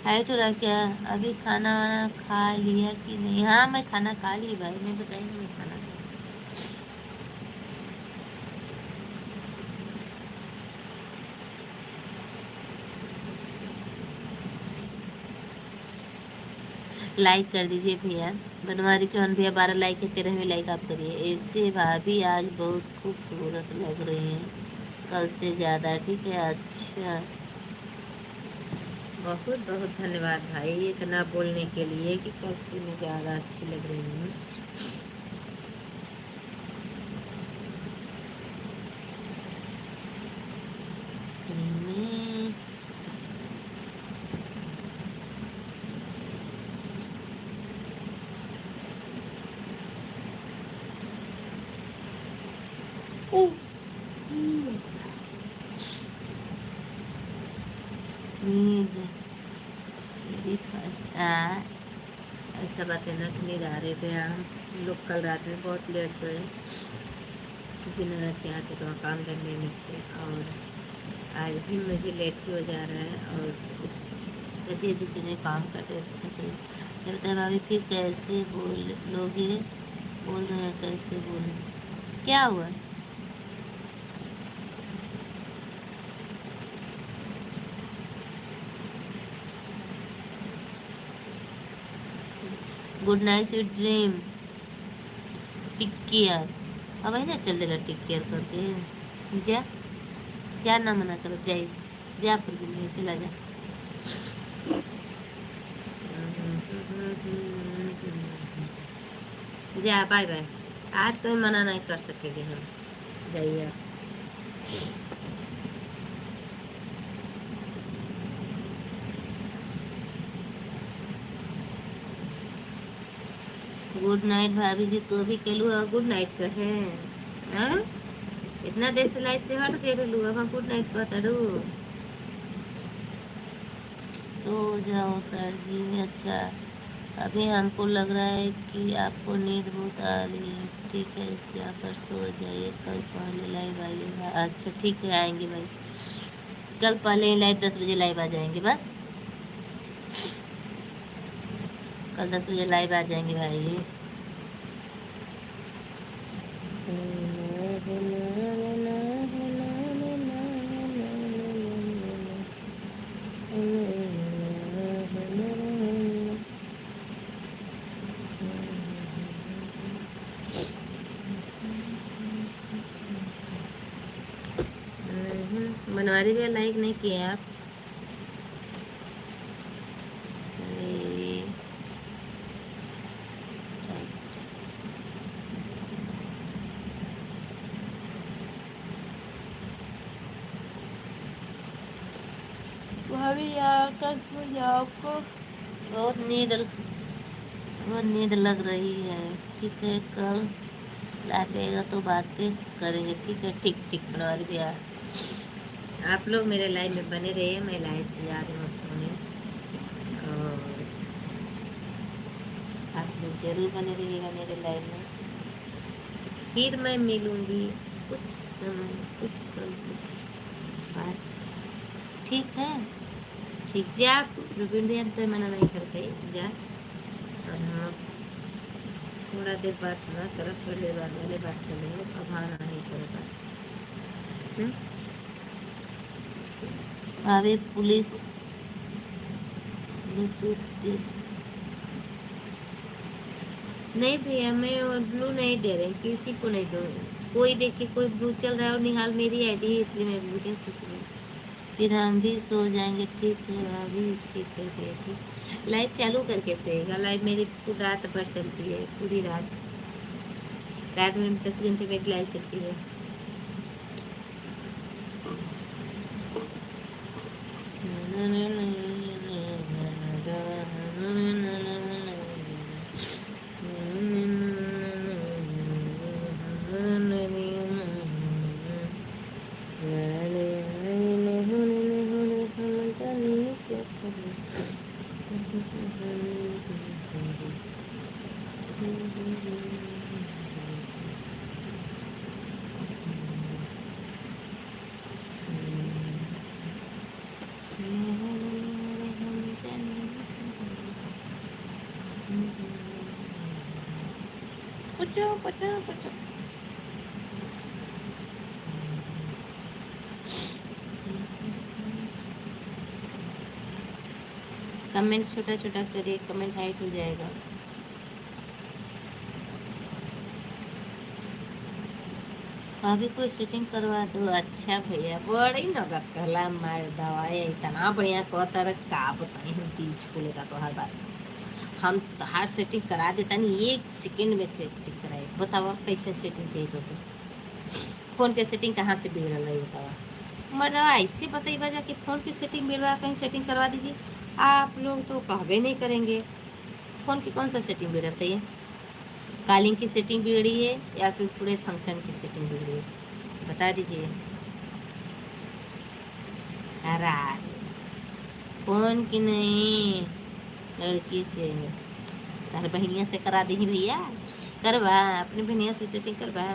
हाइट हो रहा क्या? अभी खाना वाना खा लिया कि नहीं? हाँ मैं खाना खा ली भाई, मैं बताइए मैं खाना खा। लाइक कर दीजिए भैया, बनवारी चौहान भैया 12 लाइक है, 13वीं लाइक आप करिए। ऐसे भाभी आज बहुत खूबसूरत लग रही हैं कल से ज़्यादा, ठीक है। अच्छा बहुत बहुत धन्यवाद भाई इतना बोलने के लिए कि कल से मैं ज़्यादा अच्छी लग रही हूँ। नींद मेरी फर्स्ट ऐसा बात है ना कि नींद आ रही पे हम लोग कल रात में बहुत लेट सोए क्योंकि ननद के आते तो वहाँ काम करने लगते और आज भी मुझे लेट ही हो जा रहा है और उस तबीयत से काम करते थे। ये बताए भाभी फिर कैसे लोगे, बोल रहे हैं कैसे बोले, क्या हुआ? Good night sweet dream, take care. अब है ना चल देगा टेक केयर करके जा, जा ना मना करो, जाए जा पर भी नहीं, चला जा। जा बाय बाय, आज तो मना नहीं कर सकेंगे हम, जाइए। गुड नाइट भाभी जी, तो अभी केलू गुड नाइट कहे हाँ? इतना देर से लाइफ से हट के लू, अब गुड नाइट बताड़ू। सो जाओ सर जी। अच्छा, अभी हमको लग रहा है कि आपको नींद बहुत आ रही है, ठीक है जाकर सो जाइए, कल पहले लाइव आइएगा। अच्छा ठीक है, आएंगे भाई, कल पहले लाइव 10 बजे लाइव आ जाएंगे, बस कल 10 बजे लाइव आ जाएंगे भाई। बनवारी भी लाइक नहीं किए आप। भाभी यार कल मुझे आपको बहुत नींद लग रही है, ठीक है कल लाइव आएगा तो बातें करेंगे, ठीक है। ठीक ठीक बनवारी भैया, आप लोग मेरे लाइव में बने रहिए, मैं लाइव से जा रही हूँ सोने, और आप लोग जरूर बने रहिएगा मेरे लाइव में। फिर मैं मिलूँगी कुछ समय, कुछ पल, कुछ बात, ठीक है। ठीक जा रुबिन भी, हम तो मना नहीं करते, जा। और हाँ थोड़ा देर बात ना करो, थोड़ी देर बाद वाले बात कर लेंगे, अब हाँ नहीं करो बात। भाभी पुलिस ब्लूटूथ दे नहीं भैया, मैं और ब्लू नहीं दे रही, किसी को नहीं दो। कोई देखिए कोई ब्लू चल रहा है और निहाल मेरी आईडी है इसलिए मैं ब्लू दे खुश हूँ। फिर हम भी सो जाएंगे, ठीक है भाभी, ठीक है भैया ठीक। लाइव चालू करके सोएगा, लाइव मेरी रात भर चलती है, पूरी रात, रात में 10 घंटे में लाइव चलती है। पुचो पुचो पुचो। कमेंट छोटा छोटा करिए, कमेंट हाइट हो जाएगा। भाभी कोई शूटिंग करवा दो। अच्छा भैया, बड़ी नगद कहला मार दवाई, इतना बढ़िया कहता रहा, का बताई हम दिल छू लेगा तो हर बात, हम हर सेटिंग करा देता नहीं, 1 सेकंड में सेटिंग कराए। बताओ कैसे सेटिंग चाहिए तो फ़ोन के सेटिंग कहाँ से बिगड़ रही, बताओ मर्दवा, ऐसे बताइए बजा कि फ़ोन की सेटिंग बिगड़ा, कहीं सेटिंग करवा दीजिए। आप लोग तो कहवे नहीं करेंगे, फ़ोन की कौन सा सेटिंग बिगड़ता है? कॉलिंग की सेटिंग बिगड़ी है या फिर पूरे फंक्शन की सेटिंग बिगड़ी है, बता दीजिए। रात फोन की नहीं, लड़की से। तार बहनिया से करा दी भैया, करवा अपनी बहनिया से सेटिंग करवा।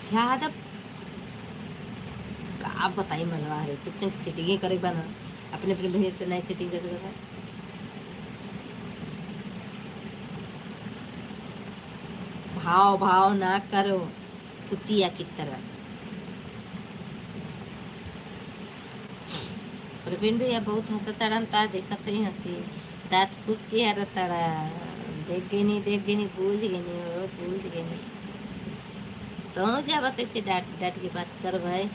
ज्यादा आप बताइए मनवा रहे कुछ सेटिंग करे बना, अपने अपने बहन से नहीं सेटिंग कैसे करना। भाव भाव ना करो कुतिया की तरह। प्रवीण भैया बहुत हंसा तड़ा, तार देखा तो ही हंसी, दांत खूब चेहरा तड़ा। देख गई नहीं, देख गई नहीं, पूछ गई नहीं, हो पूछ गई नहीं। तो जा बता से डांट डांट की बात कर भाई।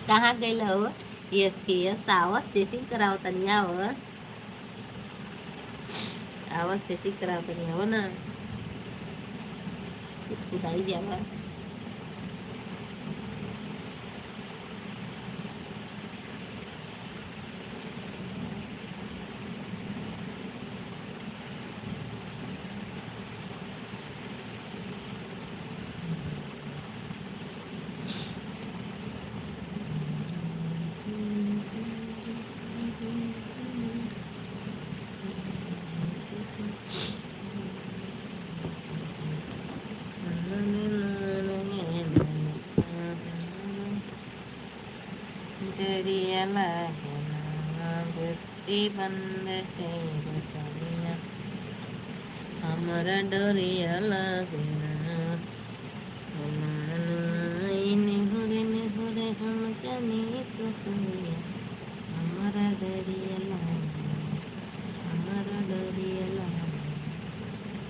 कहाँ गई हो? यस के यस आवा सेटिंग कराओ तनी, आओ आवा सेटिंग कराओ तनी, हो ना खुदाई जावा। डरियाला बत्ती बंद के बसनिया, हमारा डरिया लगना। निहुरे निहुरे हम जाने तो तुम्हें, हमारा डरिया लगना, हमारा डरिया लगना।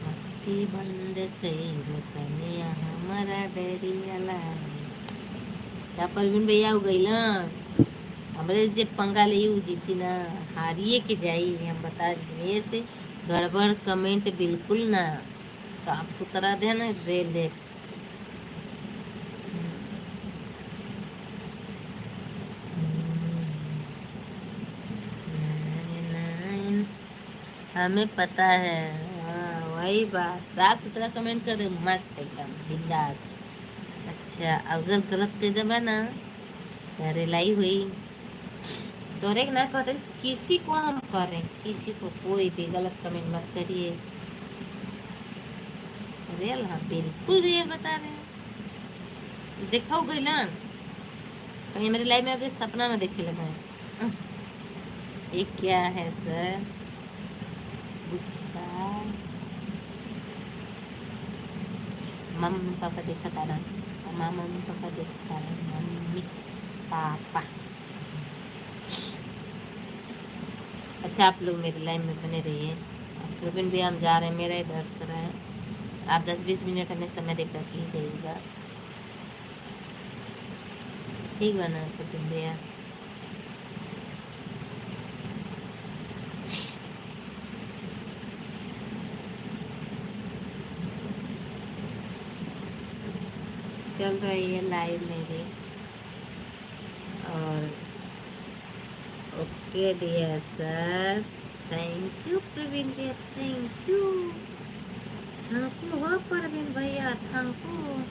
बत्ती बंद के बसनिया, हमारा डरिया लगना। क्या परवीन भैया हो गई ना, हमरे जे पंगा ले उ जीती ना, हारिए के जाई। हम बता रहे से गड़बड़ कमेंट बिल्कुल ना, साफ सुथरा दे ना रेल दे। हमें पता है, हाँ वही बात, साफ सुथरा कमेंट करे मस्त एकदम बिंदास। अच्छा अगर गलत दे दे ना तो लाई हुई तोरे ना कहते, किसी को हम करें, किसी को कोई भी गलत कमेंट मत करिए। रियल, हाँ बिल्कुल रियल बता रहे हैं। देखा हो गई ना कहीं मेरी लाइफ में अभी सपना ना देखे लगा है। ये क्या है सर, गुस्सा। मम्मी पापा देखा तारा, मम्मी पापा देखा तारा, मम्मी पापा। अच्छा आप लोग मेरी लाइन में बने रहिए। प्रवीण भी हम जा रहे हैं, मेरा ही दर्द कर रहा है। आप 10-20 मिनट हमें समय देकर के ही जाइएगा, ठीक बना प्रवीण भैया। चल रही है लाइव मेरी, और okay dear sir, thank you Praveen भैया, थैंक यू हो प्रवीण भैया, थैंक यू।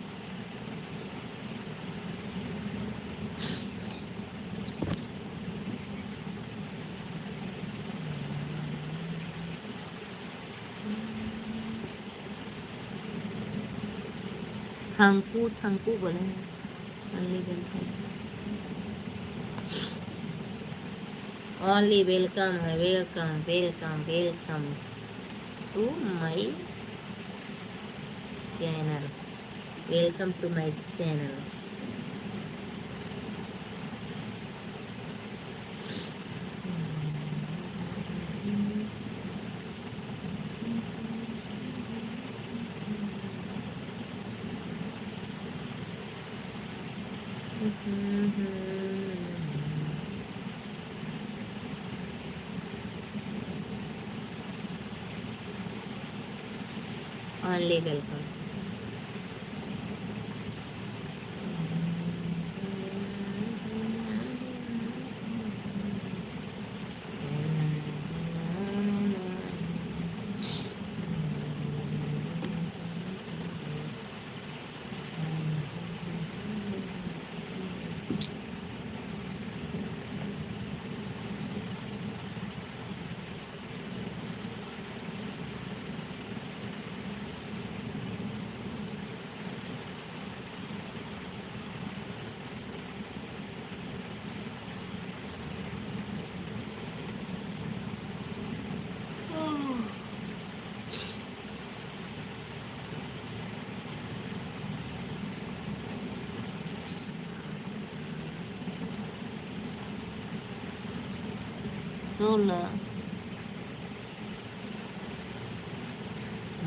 थैंक यू बोले हैं, ओनली वेलकम है, welcome welcome welcome to my channel, welcome to my channel. Only welcome. 16।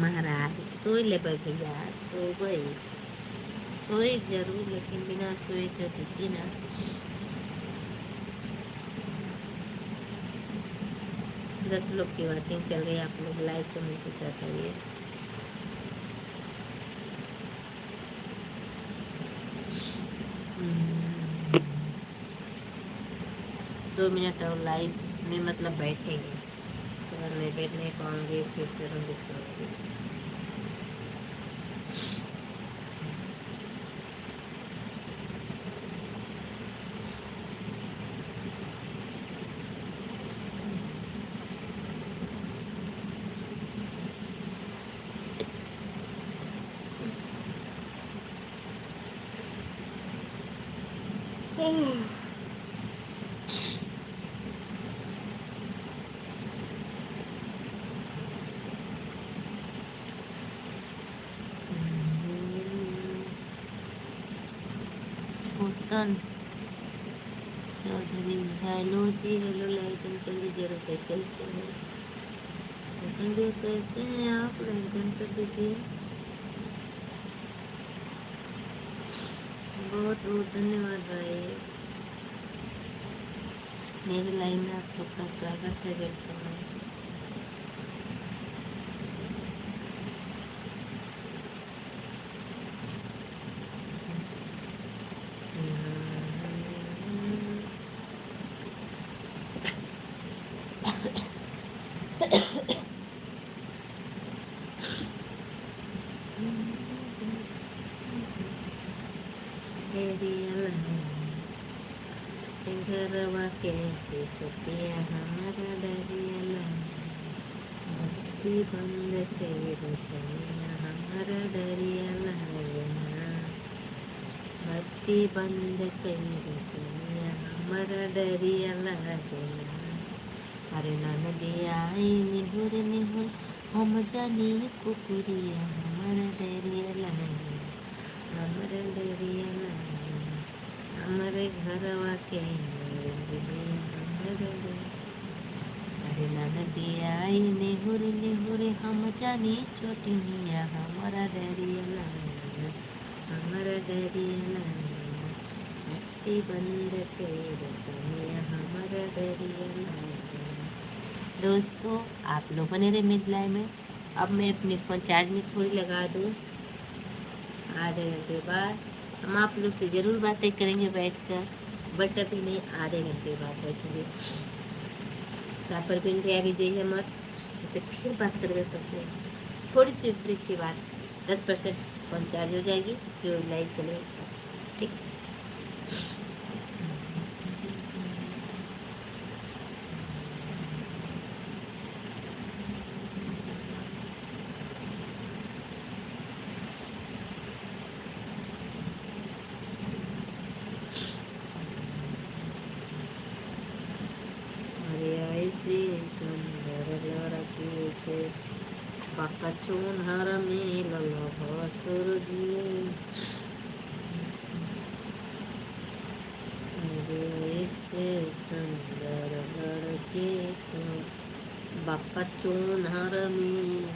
महाराज सोई ले भैया, सो गई। सोए जरूर, लेकिन बिना सोए तो देती ना। दस लोग की वाचिंग चल रही है, आप लोग लाइक कमेंट के साथ आइए। हम्म, 2 मिनट और लाइव में मतलब बैठेंगे, सर में बैठ नहीं पाऊंगी, फिर से रूंगी सोऊंगी। Chhotan Chaudhary, hello ji, hello, like end कर दीजिए। रुपये कैसे हैं छोटन जी, कैसे हैं आप? लाइक एंड कर दीजिए। बहुत बहुत धन्यवाद भाई। मेरी लाइव में आप लोग का स्वागत है, वेलकम है। घरवा के छुटिया हमारा डरिया, बत्ती बंद कर सैया हमारा डरिया लगना, बत्ती बंद कर सैया हमारा डरिया लगना। अरे नदिया आई निहुर निहुर हम जानी कुकुरिया हमारा डरिया लगना, हमारा डरिया लगना, हमारे घरवा के अरे नदिया आई निहुर निहुर हम जानी छोटनिया हमारा डरिया लगना, हमारा डरिया लगना, बत्ती बंद कर सैया हमारा डरिया लगना। दोस्तों, आप लोग बने रहे मिड लाइव में। अब मैं अपनी फ़ोन चार्ज में थोड़ी लगा दूँ, आधे घंटे बाद हम आप लोग से ज़रूर बातें करेंगे बैठकर, बट अभी नहीं, आधे घंटे बाद बैठेंगे। पर भी इंडिया भी जाइए मत, जैसे फिर बात करेंगे तब से थोड़ी सी ब्रेक के बाद 10% फ़ोन चार्ज हो जाएगी, जो लाइव चलेगा। ठीक, ऐसी सुंदर लड़की के पक्का चूनहर मिलल भसुर जी, ऐसे सुंदर लड़के को बापा चूनहर मिल।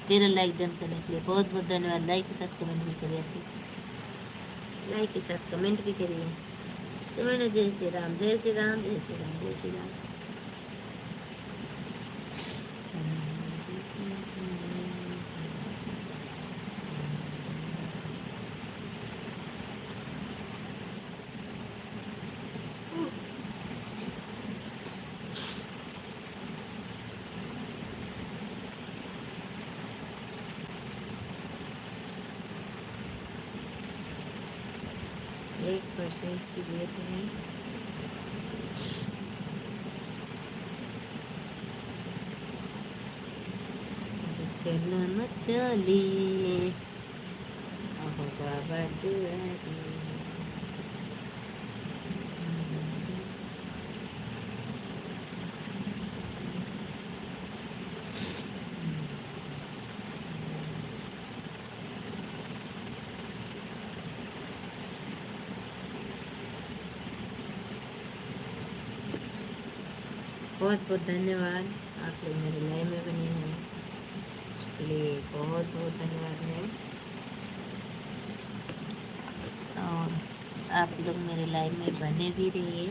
13 लाइक डन करने के लिए बहुत बहुत धन्यवाद। लाइक के साथ कमेंट भी करिए, लाइक के साथ कमेंट भी करिए। तो मैंने जय श्री राम, जय श्री राम, जय श्री राम, जय श्री राम। एक % की वेट है। चलो न चलिए अहो बाबा दुआरी। बहुत बहुत धन्यवाद, आप लोग मेरे लाइव में बने हैं, उसके लिए बहुत बहुत धन्यवाद है। और आप लोग मेरे लाइव में बने भी रहिए,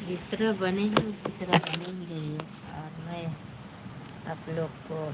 जिस तरह बने हैं उसी तरह बने ही रहिए। और मैं आप लोग को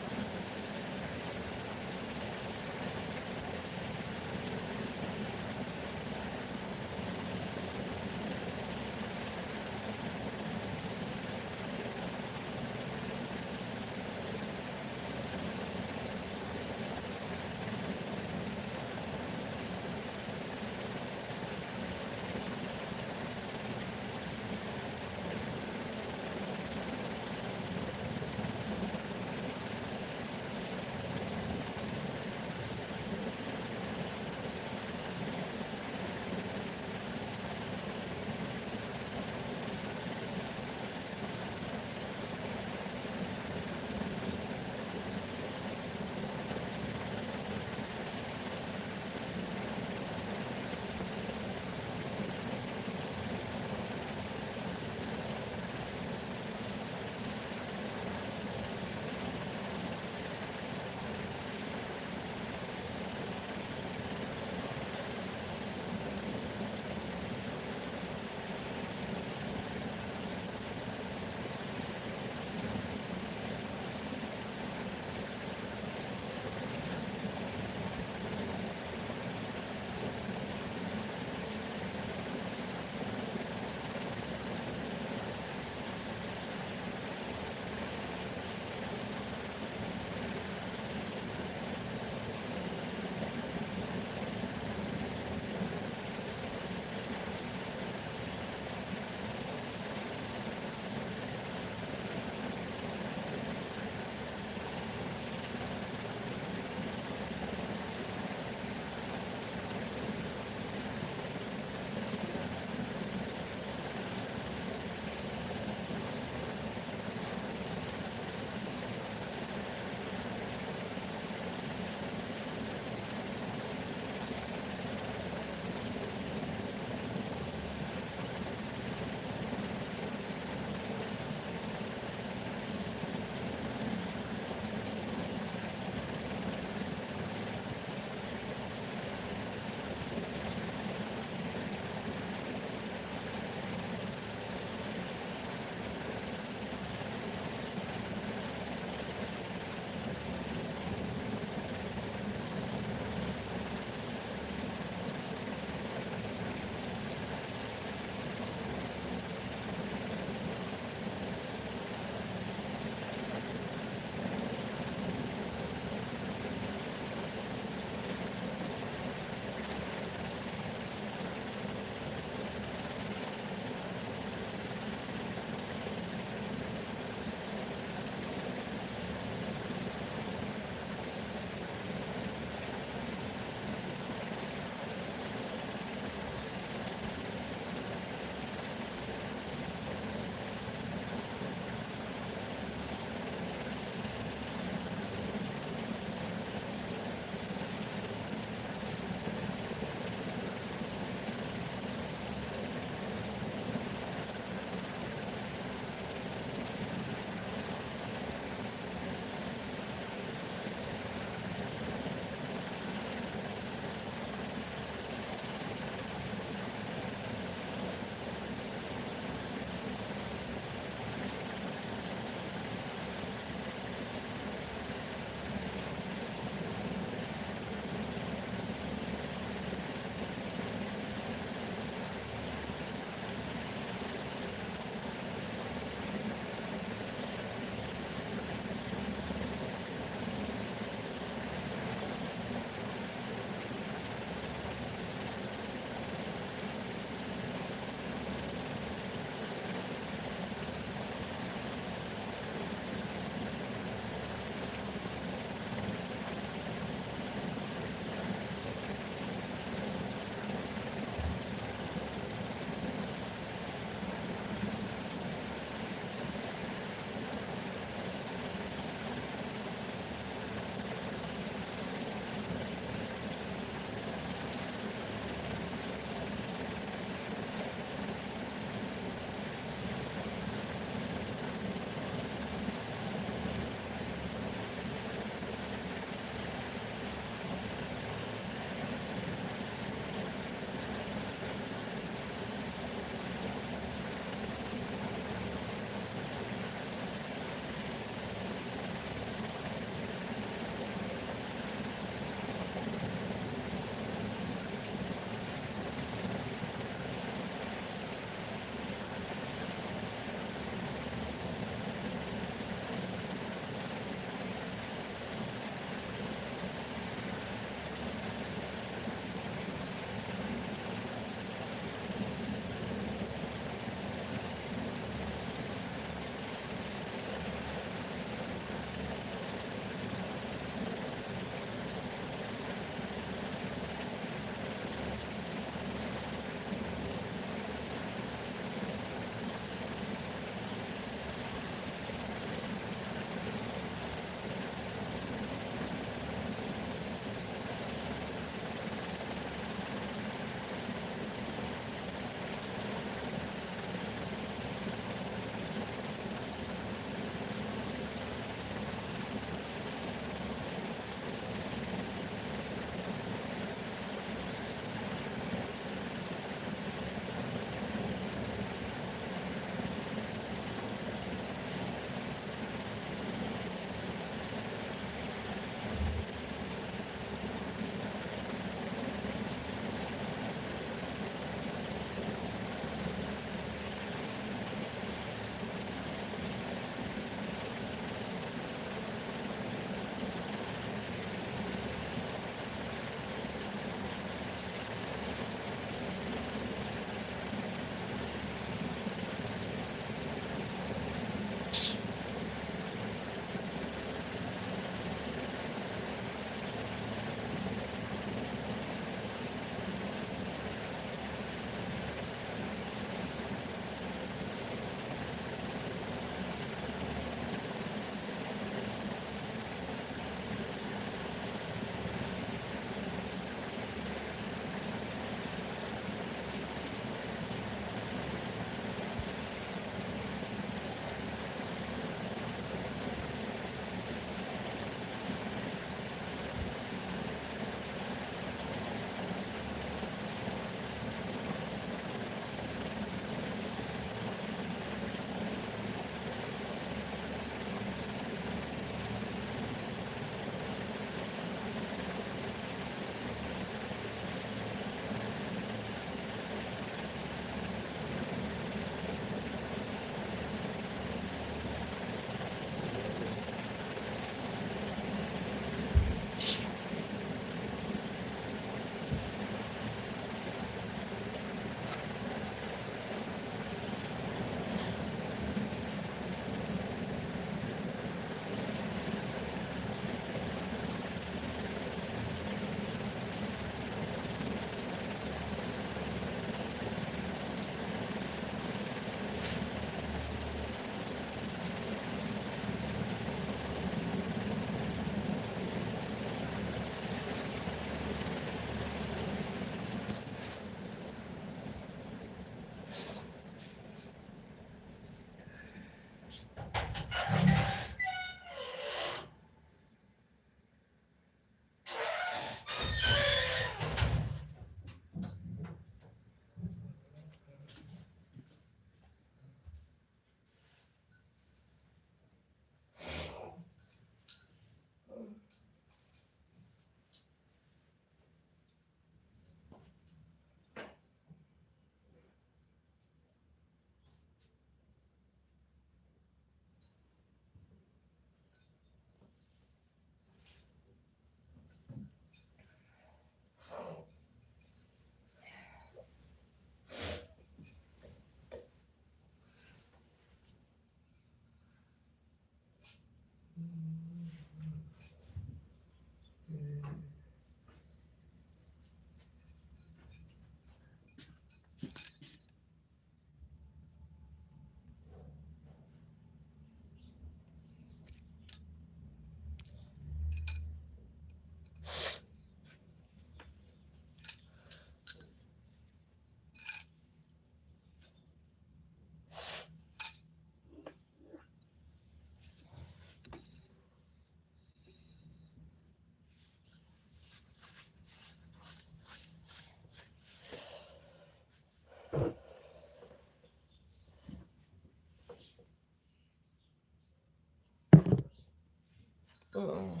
हम्म,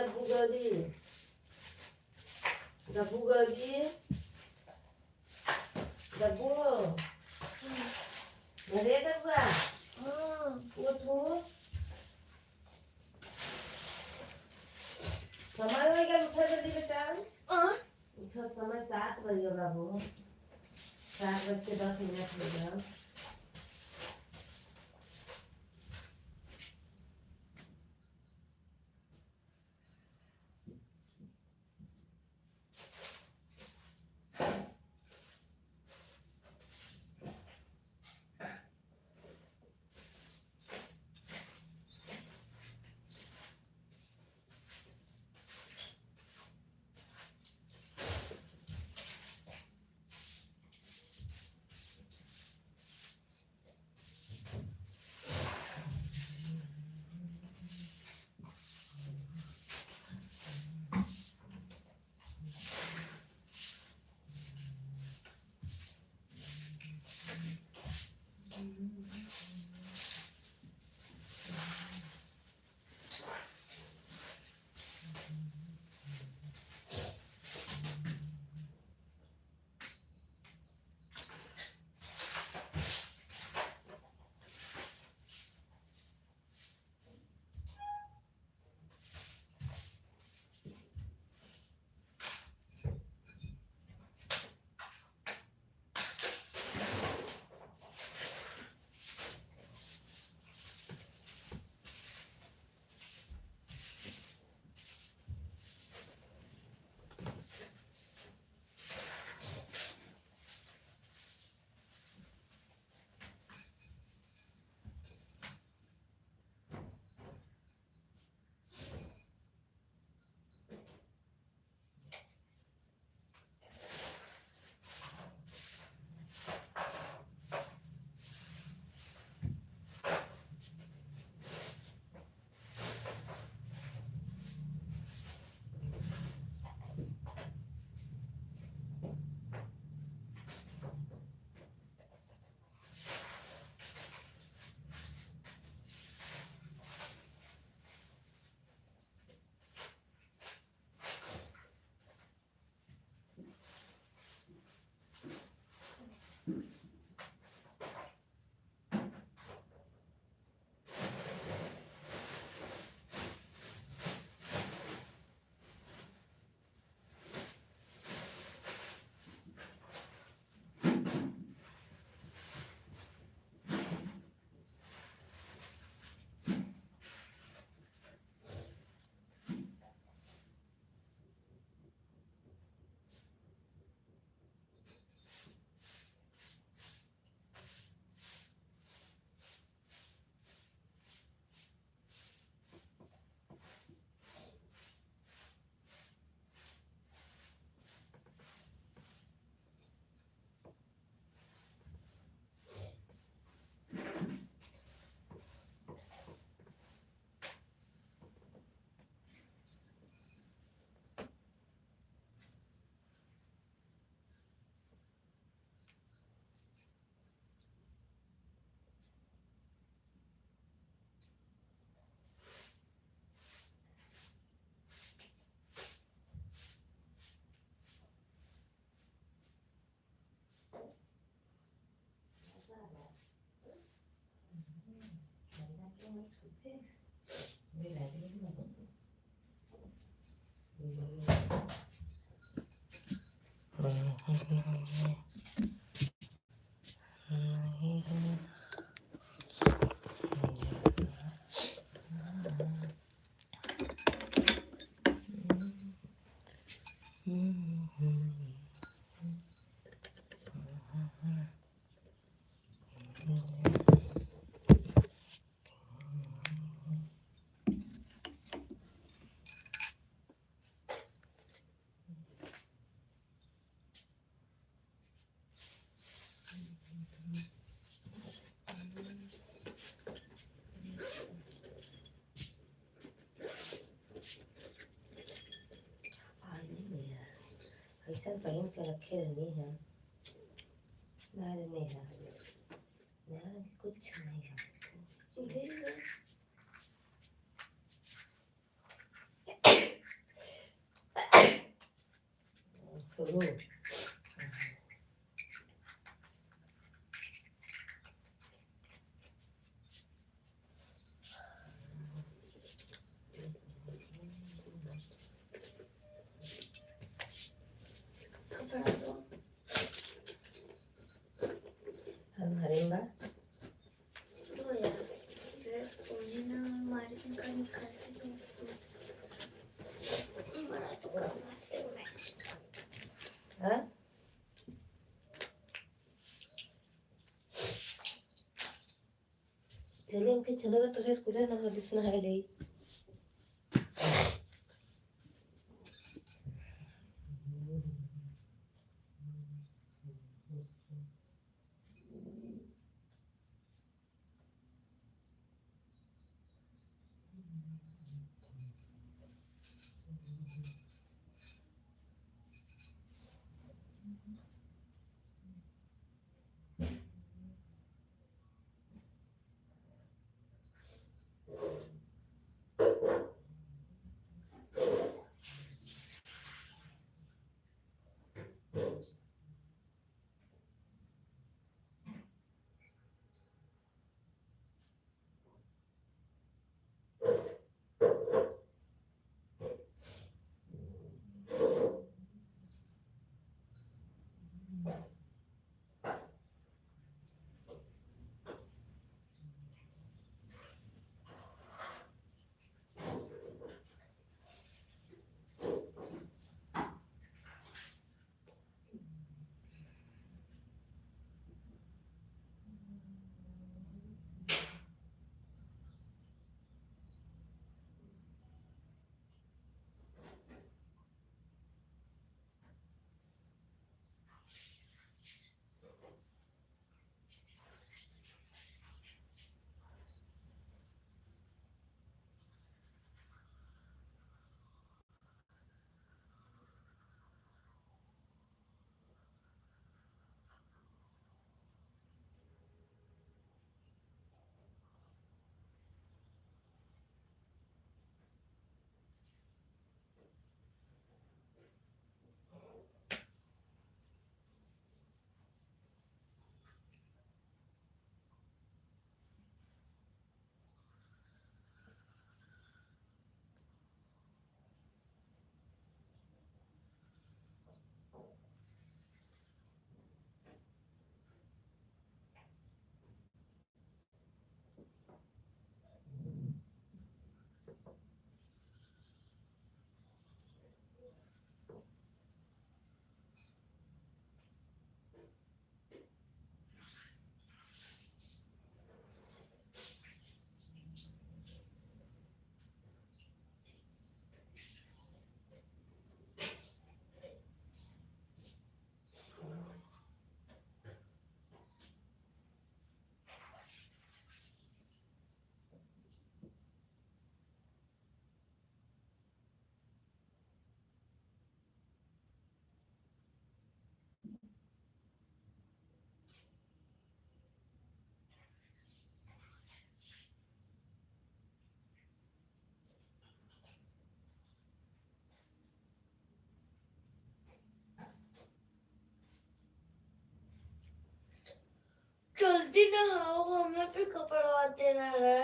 डब्बू गली डब्बू गली डब्बू अरे डब्बा उठ उठ समय हो गया उठा जल्दी बेटा उठो समय 7 बज गया बाबू 7:10 हो गया ऐसा पहन के रखे रहनी है नहीं है कुछ नहीं है हम भरेंगे तो यार ड्रेस उन्हें ना मार्जिन का निकालते तो बड़ा तो करना से मैं हाँ चलिए हमके चलो तो स्कूल ना दिसना है ले जल्दी नहाओ हमें भी कपड़ा देना है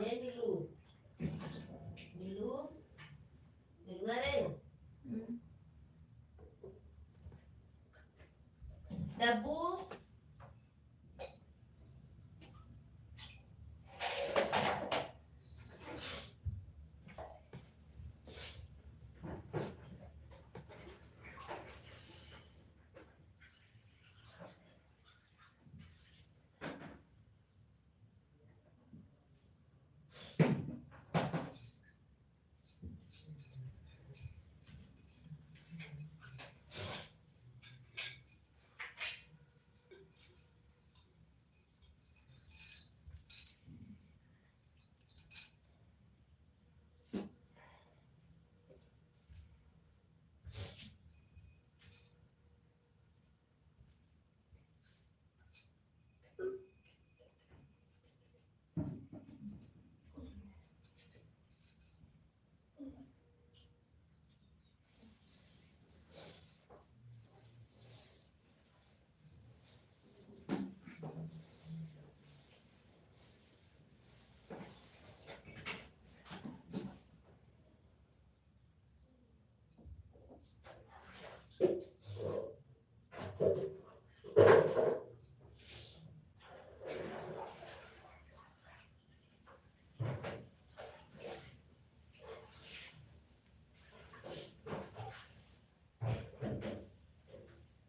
ये नीलू, नीलू, नीलू अरे डब्बू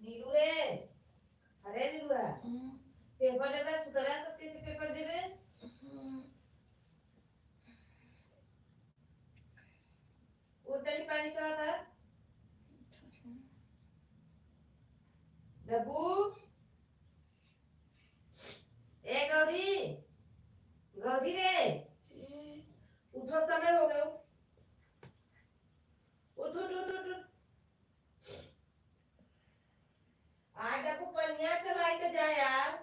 नीलू रे अरे नीलू पेपर देबे सुतरा सकते से पेपर देबे उतनी पानी चला था डब्बू ए गौरी गौरी रे उठो समय हो गयो उठ उठ उठ उठ उठ। आज डब्बू पनिया चलाई के जा यार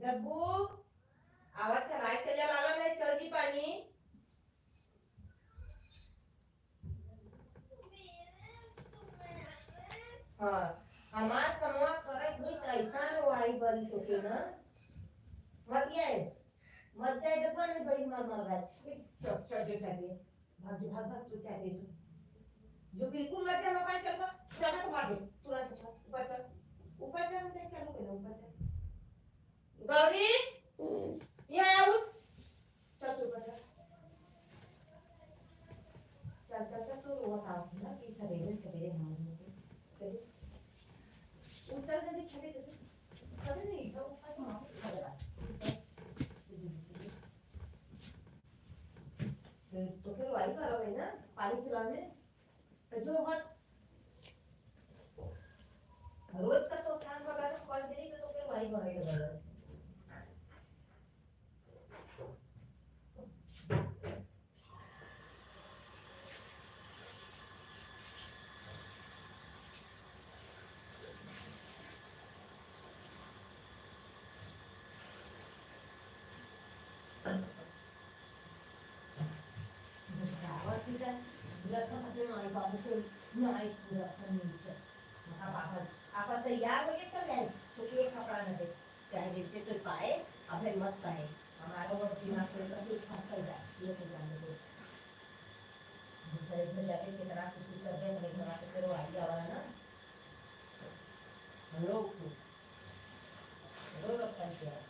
डब्बू आवाज चलाय चला लावा नाही चल की पाणी हाँ हमार कमवा करे भी कैसा वाई बंद होके ना मत ये मत चाहे डब्बा नहीं बड़ी मार मार रहा है चल चल दे चाहे भाग भाग तू चाहे जो बिल्कुल मत जाए पापा चल चल तो मार दे तुरंत ऊपर चल देख चलो पहले ऊपर चल गौरी ये आओ चल तू ऊपर चल चल चल चल तू रोता ना कि सवेरे सवेरे हम चल ऊपर जल्दी चले चल नहीं तो ऊपर मार चलेगा तो फिर वाली करोगे ना पानी चलाने तो जो मत रोज का तो ध्यान रखा तो कल दिन तो फिर वही करेगा आप तैयार हो गए चल जाए तो एक कपड़ा न दे चाहे जैसे कोई पाए अब फिर मत पाए हमारा वो दिमाग पे कभी छाप कर जाए ये तो जाने दो दूसरे में जाके कितना कुछ कर दे हमें बना के तेरे आइडिया वाला ना हम लोग करते हैं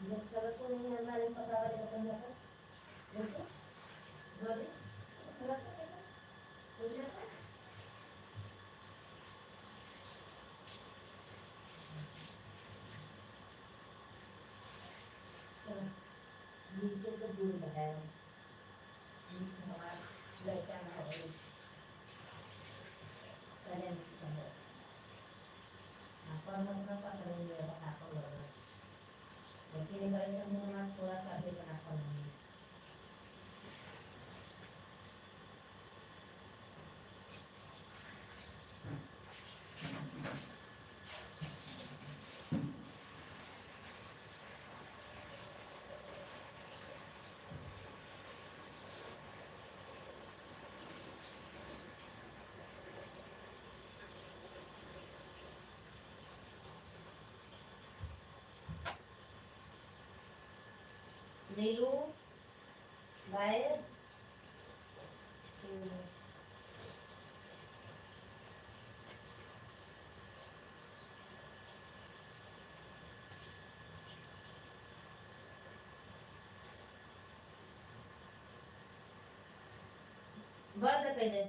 जब चलो तो नहीं हमारे पता वाले अपन जाता देखो गोरी चला तो जाता चलो नीचे से दूर लगाया नीचे हमारा लड़का ना हो करें अपन मतलब पकड़ेंगे आप लोग लेकिन बड़े समूह में थोड़ा सा भी बना पाएंगे नीलू बाहर बंद कर दे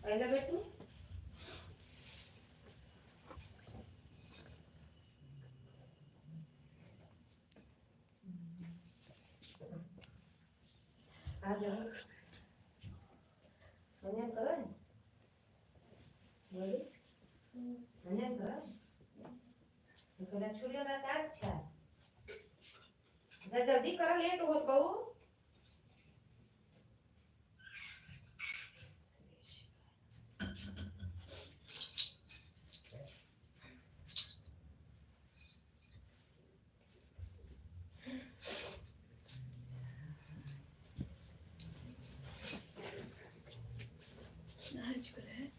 पहले बैठू आ जाओ अन्याय करो बोली अन्याय करो तो ना छुरी रहता अच्छा जल्दी करो लेट हो बहू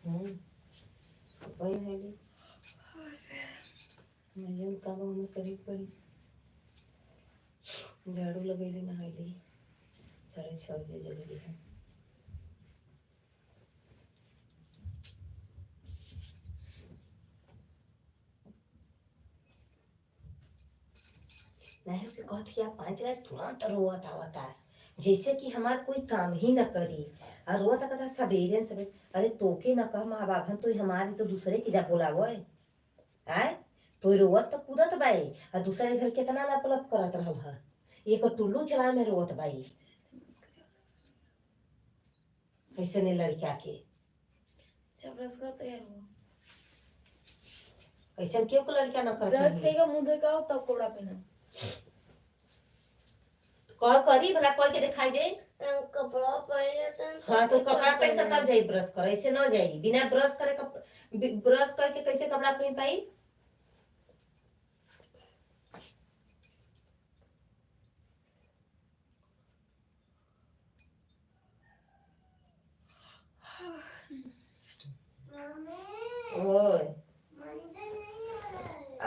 वही है ली मैं काम में करी पड़ी झाड़ू लगेली नहाली 6:30 बजे जगली है नहीं उसके कहती आप 5 रात तुरंत रोवत आवता जैसे कि हमार कोई काम ही न करी और रोवत कहता सवेरे सवेरे अरे तोके न कह माँ बाप तो हमारी तो दूसरे की जा बोलावो आय तो रोवत तो कूदत बाई और दूसरे घर कितना लप लप करत रहल है एक टुल्लू चला में रोवत बाई कैसे ने लड़का के ब्रश का तैयार हुआ ऐसा क्यों को लड़का न कर ब्रश लेगा मुंह धोएगा तब कपड़ा पहना कॉल करी भला कोई के दिखाई दे कपड़ा पहन लेते हैं हाँ तो कपड़ा पहन के तब जाई ब्रश करे ऐसे न जाई बिना ब्रश करे ब्रश करके कैसे कपड़ा पहन पाई ओए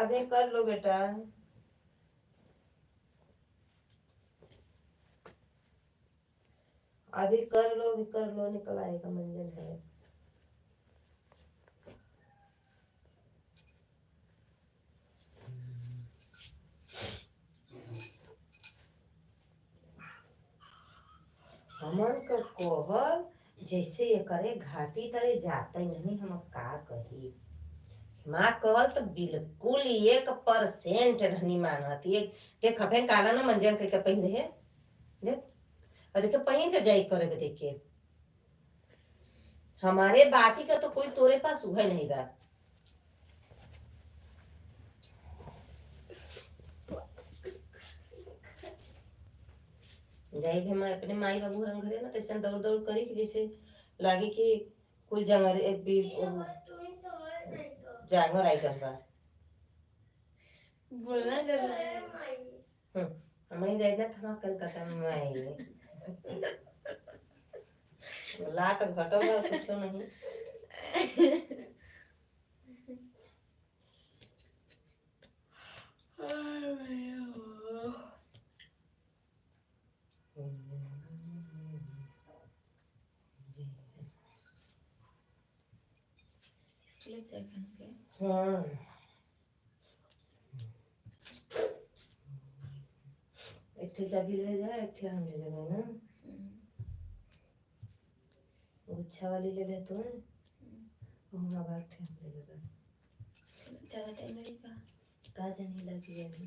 अबे कर लो बेटा अभी कर लो निकल आएगा मंजन है हमन का कोहल जैसे ये करे घाटी तरे जाता ही नहीं हम का कही माँ कहल तो बिल्कुल 1% नहीं मानती देख खफे काला ना मंजन के पहन है देख और देखे पहन के जाई करे देखे हमारे बाती का तो कोई तोरे पास हुआ नहीं बा जाई भी मैं अपने माई बाबू रंग घरे ना तैसे दौड़ दौड़ करी कि जैसे लागे कि कुल जंगल जानवर आई गंगा बोलना जरूरी है हमें रहना था कलकत्ता में आई ला तक घटोगा कुछ नहीं हाँ एक चाबी ले जा एक हम ले जाएगा ना गुच्छा वाली ले ले तो हम बैठे हम ले लेगा ज्यादा टाइम लगेगा कहाँ जाने लगी है अभी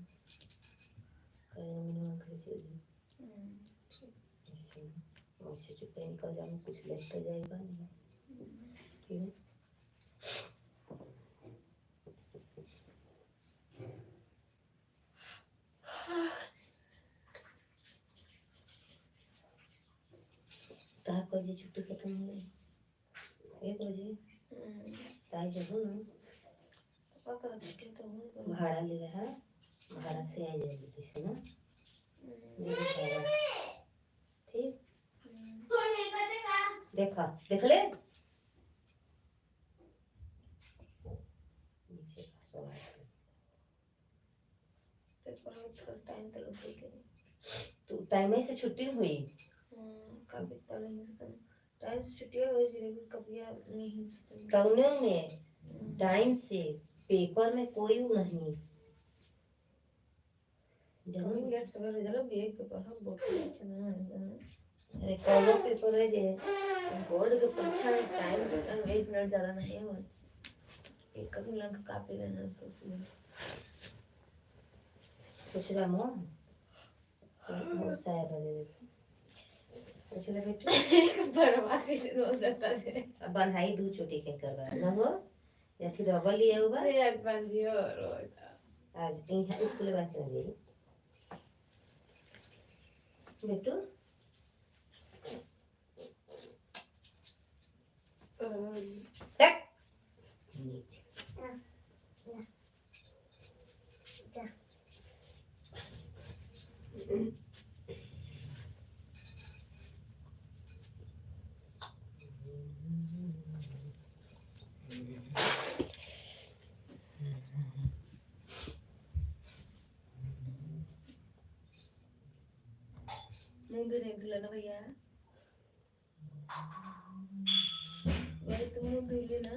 कहीं मैंने आंखें से दी ऐसे वैसे चुप पे निकल जाऊँ कुछ लेते जाएगा नहीं ठीक है कहा को जी छुट्टी खत्म हो गई 1 बजे ताई जब ना पकड़ छुट्टी तो हो भाड़ा ले रहा है भाड़ा से आ जाएगी किसी ना ठीक देखा देख ले टाइम तो लगेगा तो टाइम से छुट्टी हुई कभी टाइम से छुट्टी हो जाएगी कभी नहीं सच कौने में टाइम से पेपर में कोई नहीं कमिंग लेट सवेरे चलो बीए पेपर हम बहुत अच्छा ना अरे कौन पेपर है जे बोर्ड के परीक्षा में टाइम 8 मिनट ज्यादा नहीं हो एक कभी लग कॉपी लेना सोच कुछ रामो बहुत सारा दे कुछ ले बेटे बर्बाद कैसे हो जाता है अब बनाई दो छोटी के करवा ना हो या फिर रबर लिए होगा आज बन दियो रोज आज यहाँ स्कूल बात कर रही बेटू नीचे धुले ना भैया अरे तुम लोग धुले ना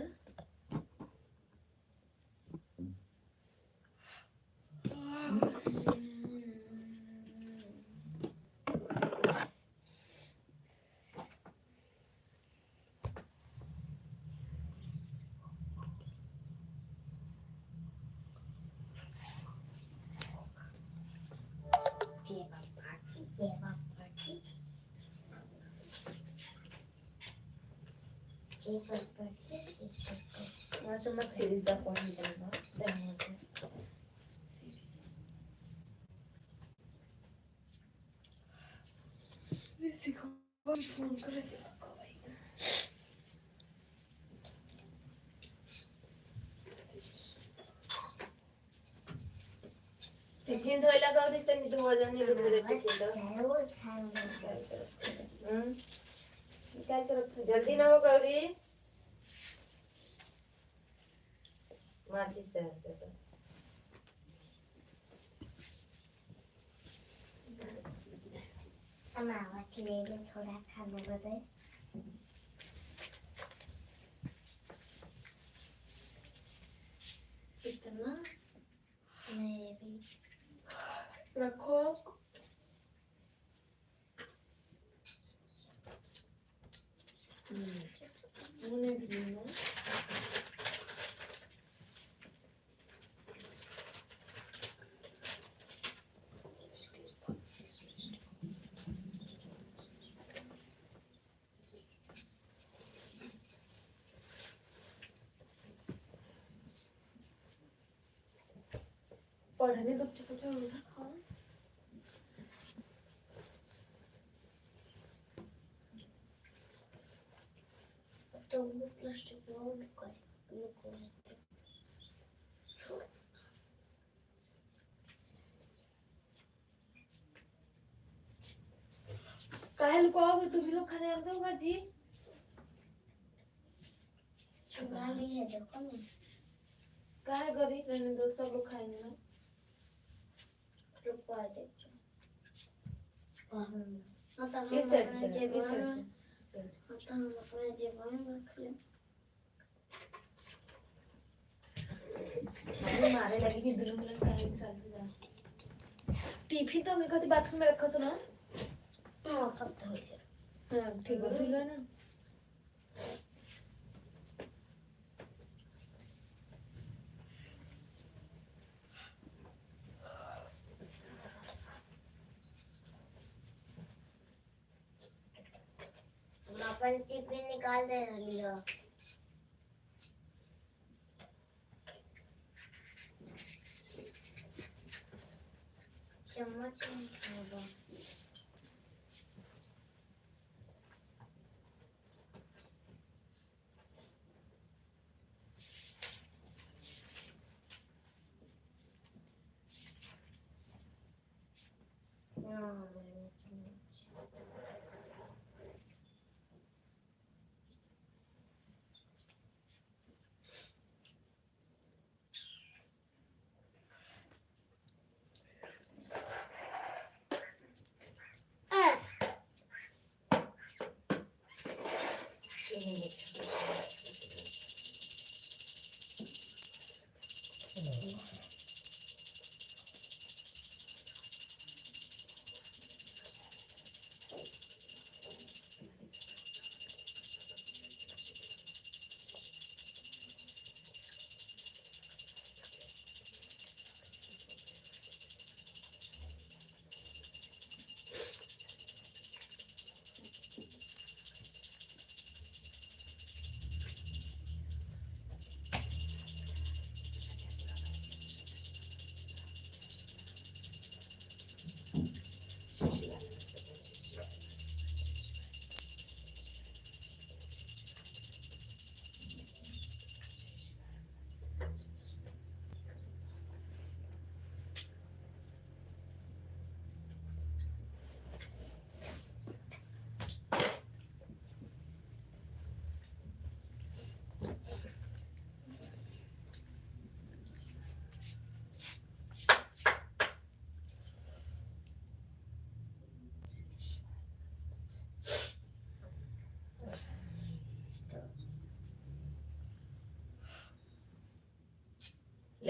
असं मग सिरीज दाखवून फोन करते टिफिन धोयला गाव दे त्यांनी तो वजन निघून गेले टिफिन काय करत जल्दी ना हो गौरी माचिस तरह से हमारा ले लो थोड़ा खाने बताए कितना मैं भी रखो मैंने भी ना पढ़ने तो कुछ उधर खाओ तो वो प्लास्टिक वो लुका काहे लुकाओगे तुम ही लोग खाने आते होगा जी छुपा ली है देखो ना काहे गरीब रहने दो सब लोग खाएंगे ना लुका दे हाँ तो इस साइड से इस साइड से हाँ तो हम अपने जेब में रख ले अरे मारे लगी भी दुरुम लग काहे खराब हो जा टिफिन तो मेरे को बाथरूम में रखा सुना हाँ सब धो लिया हाँ ठीक है धुल ना अपन टिफिन निकाल दे लियो चम्मच में होगा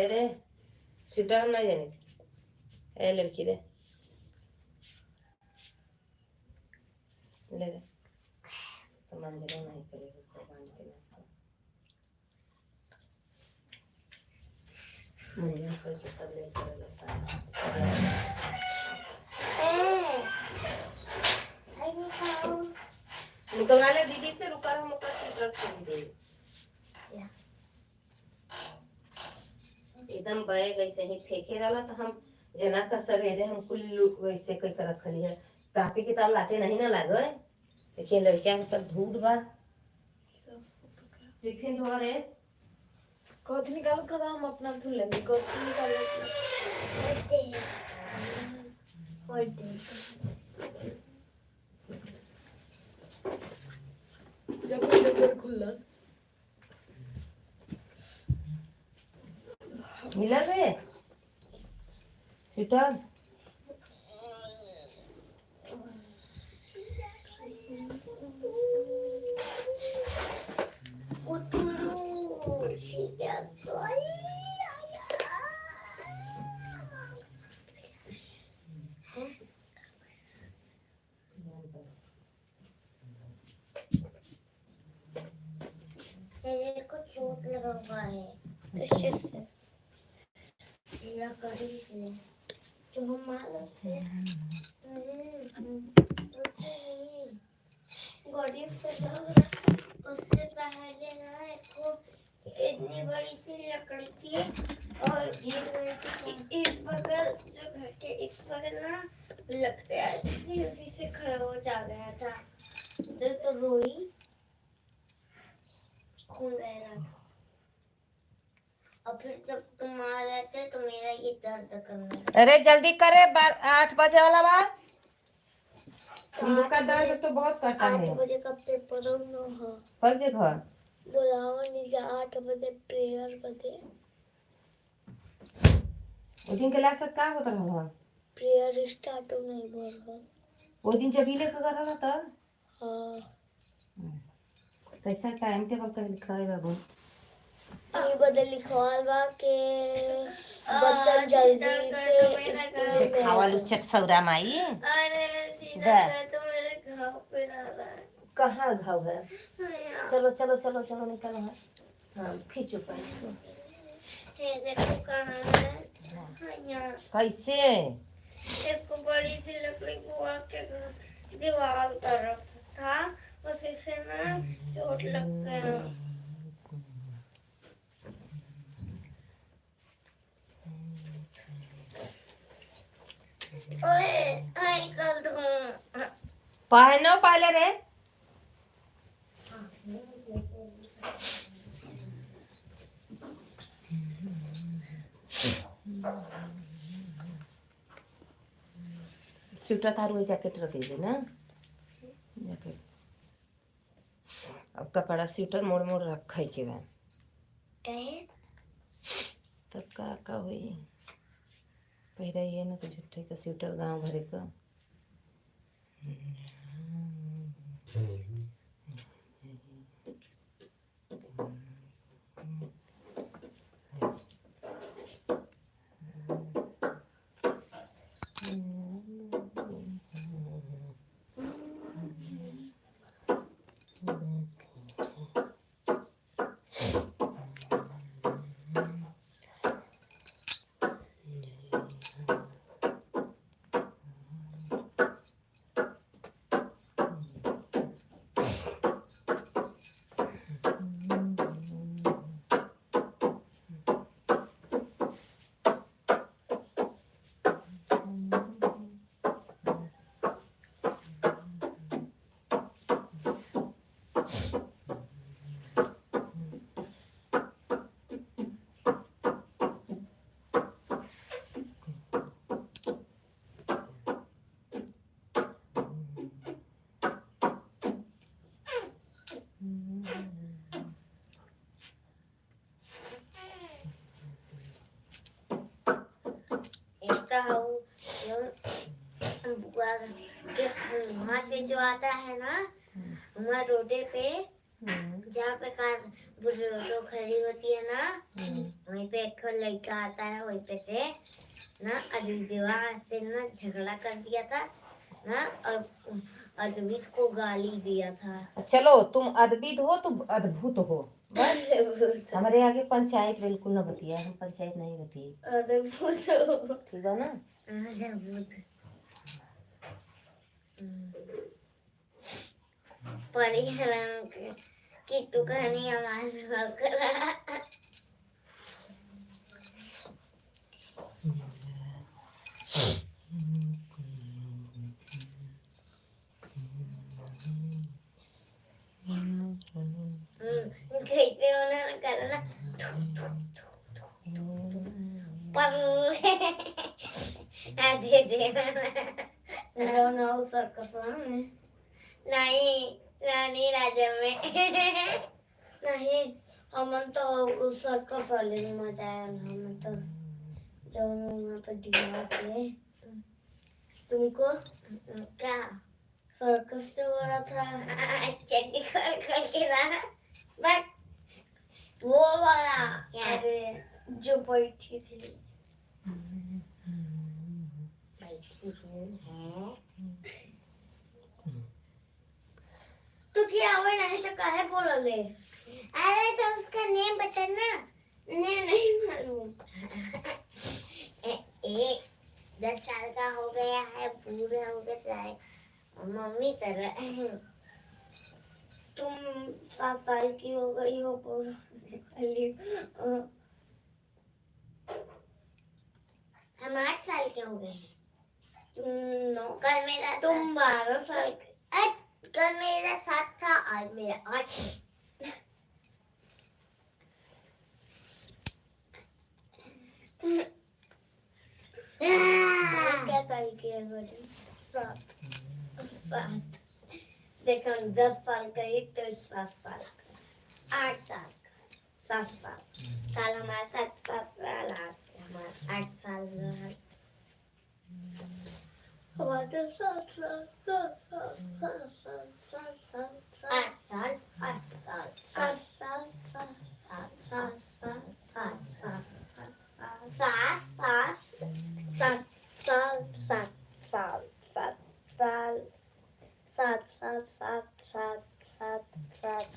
ले रे स्वेटर हम नहीं देने थे ए लड़की रे ले रे तो मंजरा नहीं करेगी तो बांध के ना मंजरा को सब ले चला निकलवा ले दीदी से रुका हम ऊपर स्वेटर खरीद दे एकदम बैग ऐसे ही फेंके रहला तो हम जना का सवेरे हम कुल वैसे कई कर रखली है कापी किताब लाते नहीं ना लागे देखिए लड़कियां के सब धूल बा टिफिन धो रहे कद निकाल कर हम अपना धुल लेंगे कद निकाल जब डब्बा खुला मिला रे स्वेटर मेरे को चोट लगा हुआ है इससे से लकड़ी से जो हम मार से बॉडी से उससे पहले ना इसको इतनी बड़ी सी लकड़ी थी और एक बगल जो घर के इस बगल ना लकड़ी आई थी उसी से खरोच आ गया था तो रोई खून बह रहा था और फिर जब तुम आ रहे थे तो मेरा ये दर्द करने लगा। अरे जल्दी करे 8 बजे वाला बात तुम का दर्द तो बहुत करता है 8 बजे का पेपर हो हाँ कब जे घर बुलाओ नहीं 8 बजे प्रेयर बजे वो दिन के लास्ट का होता रहा प्रेयर स्टार्ट नहीं बोल रहा वो दिन जब इले का रहा था हाँ कैसा टाइम टेबल कर लिखा है बाबू ये बदल लिखवाल बा के बच्चा जल्दी से खावा लुचक सौरा माई अरे सीधा तो मेरे घाव पे ना रहा है कहाँ घाव है चलो चलो चलो चलो निकलो हाँ खींचो पानी ये देखो कहाँ है यहाँ कैसे एक बड़ी सी लकड़ी को आके दीवार तरफ था उसी से ना चोट लग गया ओए आई कर दूं पहनो पहले रे स्वेटर थारू जैकेट रख दीजिए ना जैकेट अब कपड़ा स्वेटर मोड़ मोड़ रखा के बा तब का हुई पहले ये ना तो झूठे का स्वेटर गांव भरे का बुआ के हलवा से जो आता है ना हमारे रोडे पे जहाँ पे कार बुलेरो खड़ी होती है ना, वहीं पे एक लड़का आता है, वहीं पे से ना अद्वितवा से ना झगड़ा कर दिया था ना, और अद्वित को गाली दिया था। चलो तुम अद्भुत हो, तुम अद्भुत हो, बस हमारे आगे पंचायत बिल्कुल न बतिया, हम पंचायत नहीं बतिए, अद्भुत ठीक है ना। अद्भुत परिहरण की तू कहानी हमारे करा। कैसे उन्होंने करना पर दे दे नहीं रानी राजा में नहीं, हम तो उस सर्कस वाले में मजा आया, हम तो जब वहाँ पे डिगा थे। तुमको क्या सर्कस जो हो रहा था चड्डी खोल के ना, बट वो वाला अरे जो बैठी थी है तो क्या हुआ, नहीं तो काहे बोला ले। अरे तो उसका नेम बताना। नेम नहीं मालूम। 10 साल का हो गया है, बूढ़ा हो गया है, मम्मी तरह। तुम 7 साल की हो गई हो, हम 8 साल के हो गए हैं। कल मेरा तुम 12 साल के, कल मेरा 7 था, आज मेरा 8 है। क्या साल की है बेटी? 7 देखो 10 साल का ही तो 7 साल का, 8 साल का, 7 साल साल हमारा 7 साल, हमारा 8 साल हमारा 7 साल 8 साल 8 साल 7 साल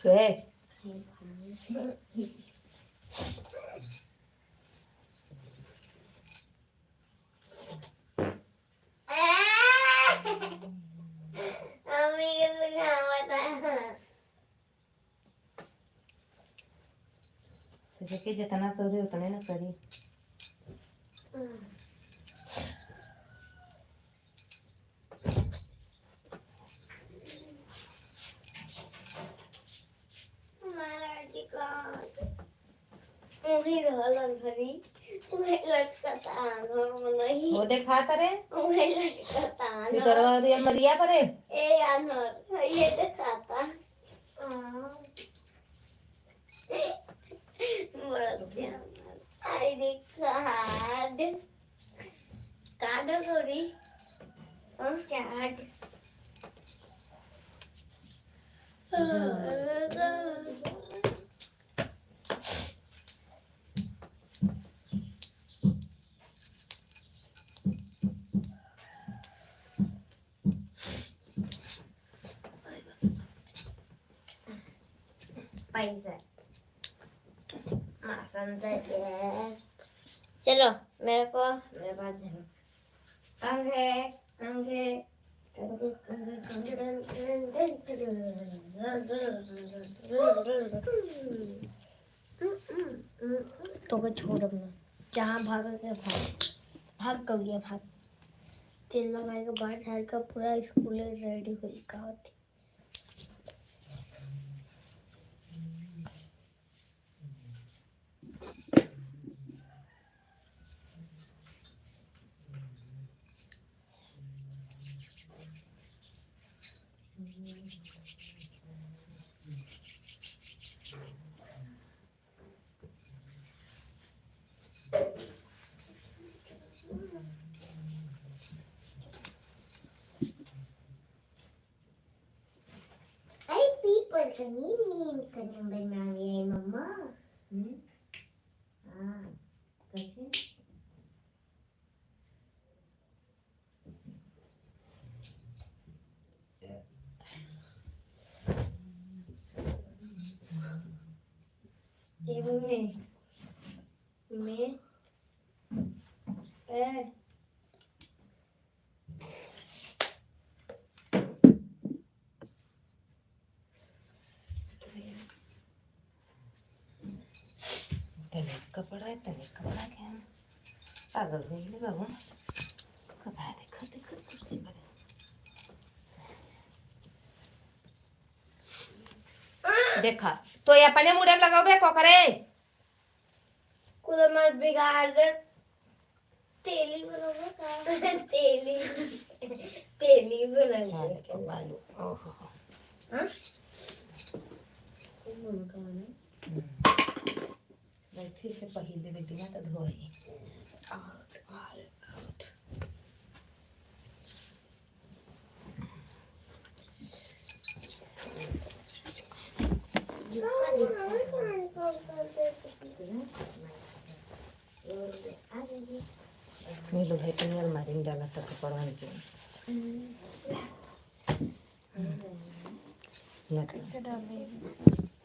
स्वे तो जितना सोरे उतने ना करी। वो देखा तरे सिकरवा दिया मरिया परे ये दिखाता आईडी कार्ड कार्ड थोड़ी कार्ड पैसा चलो मेरे पास कंघे कंघे तो मैं छोड़ अपना जहाँ भागोगे भाग कर लिया भाग तेल लगाएगा बाहर झाड़ का पूरा स्कूल रेडी हुई कहा थी मुंबई में आ गई मम्मा हाँ कैसे ये मम्मी मम्मी ए तने कपड़ा है तने कपड़ा क्या है पागल हो गई बाबू कपड़ा देखो देखो कुर्सी पर देखा तो ये अपने मुड़े में लगाओ बे को करे कुछ मत बिगाड़ दे तेली बनाओगे का तेली तेली हाँ बनाओगे देखो बालू ओहो हाँ फिर से पहले दे दिया तो धोई आउट आउट नीलू भाई तो अलमारी में डाला था कपड़ा के कैसे डाल रही है?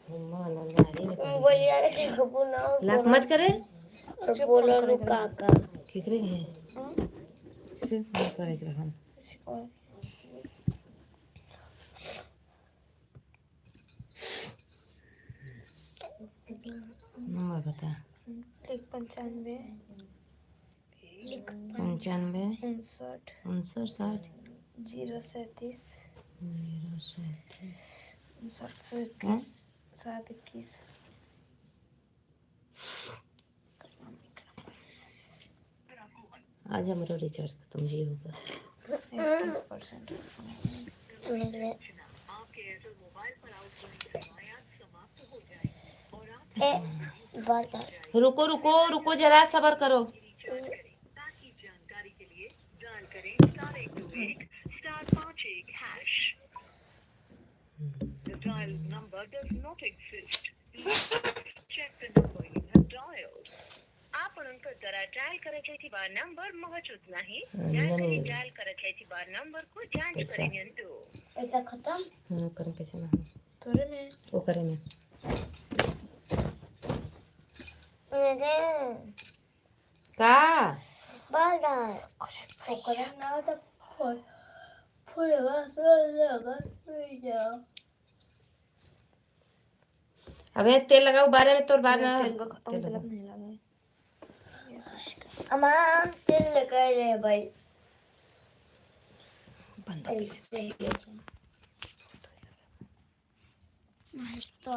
अलमारी में बोल यार देखो बनाओ लाख मत करे और बोलो नु काका ठीक रही है सिर्फ नहीं करेगा हम नंबर बता 95 पंचानवे 59 उनसठ 037 721 721 आज हमारा रिचार्ज खत्म ही होगा 21%। ए बता रुको रुको रुको जरा सबर करो The dial number does not exist. Please check the number you have dialed. आपण जरा डायल करायची बार नंबर मौजूद नहीं डायल करायची बार नंबर को जांच करेंगे तो ऐसा खत्म हाँ करें कैसे ना थोड़े में वो करें मैं मेरे का बाला कोकोरा ना तो फुल बस लगा जाओ अबे तेल लगाओ बारे में तोर बार तेल का खत्म तलक नहीं लगा अम्मा तेल लगा ले भाई बंद ऐसे तो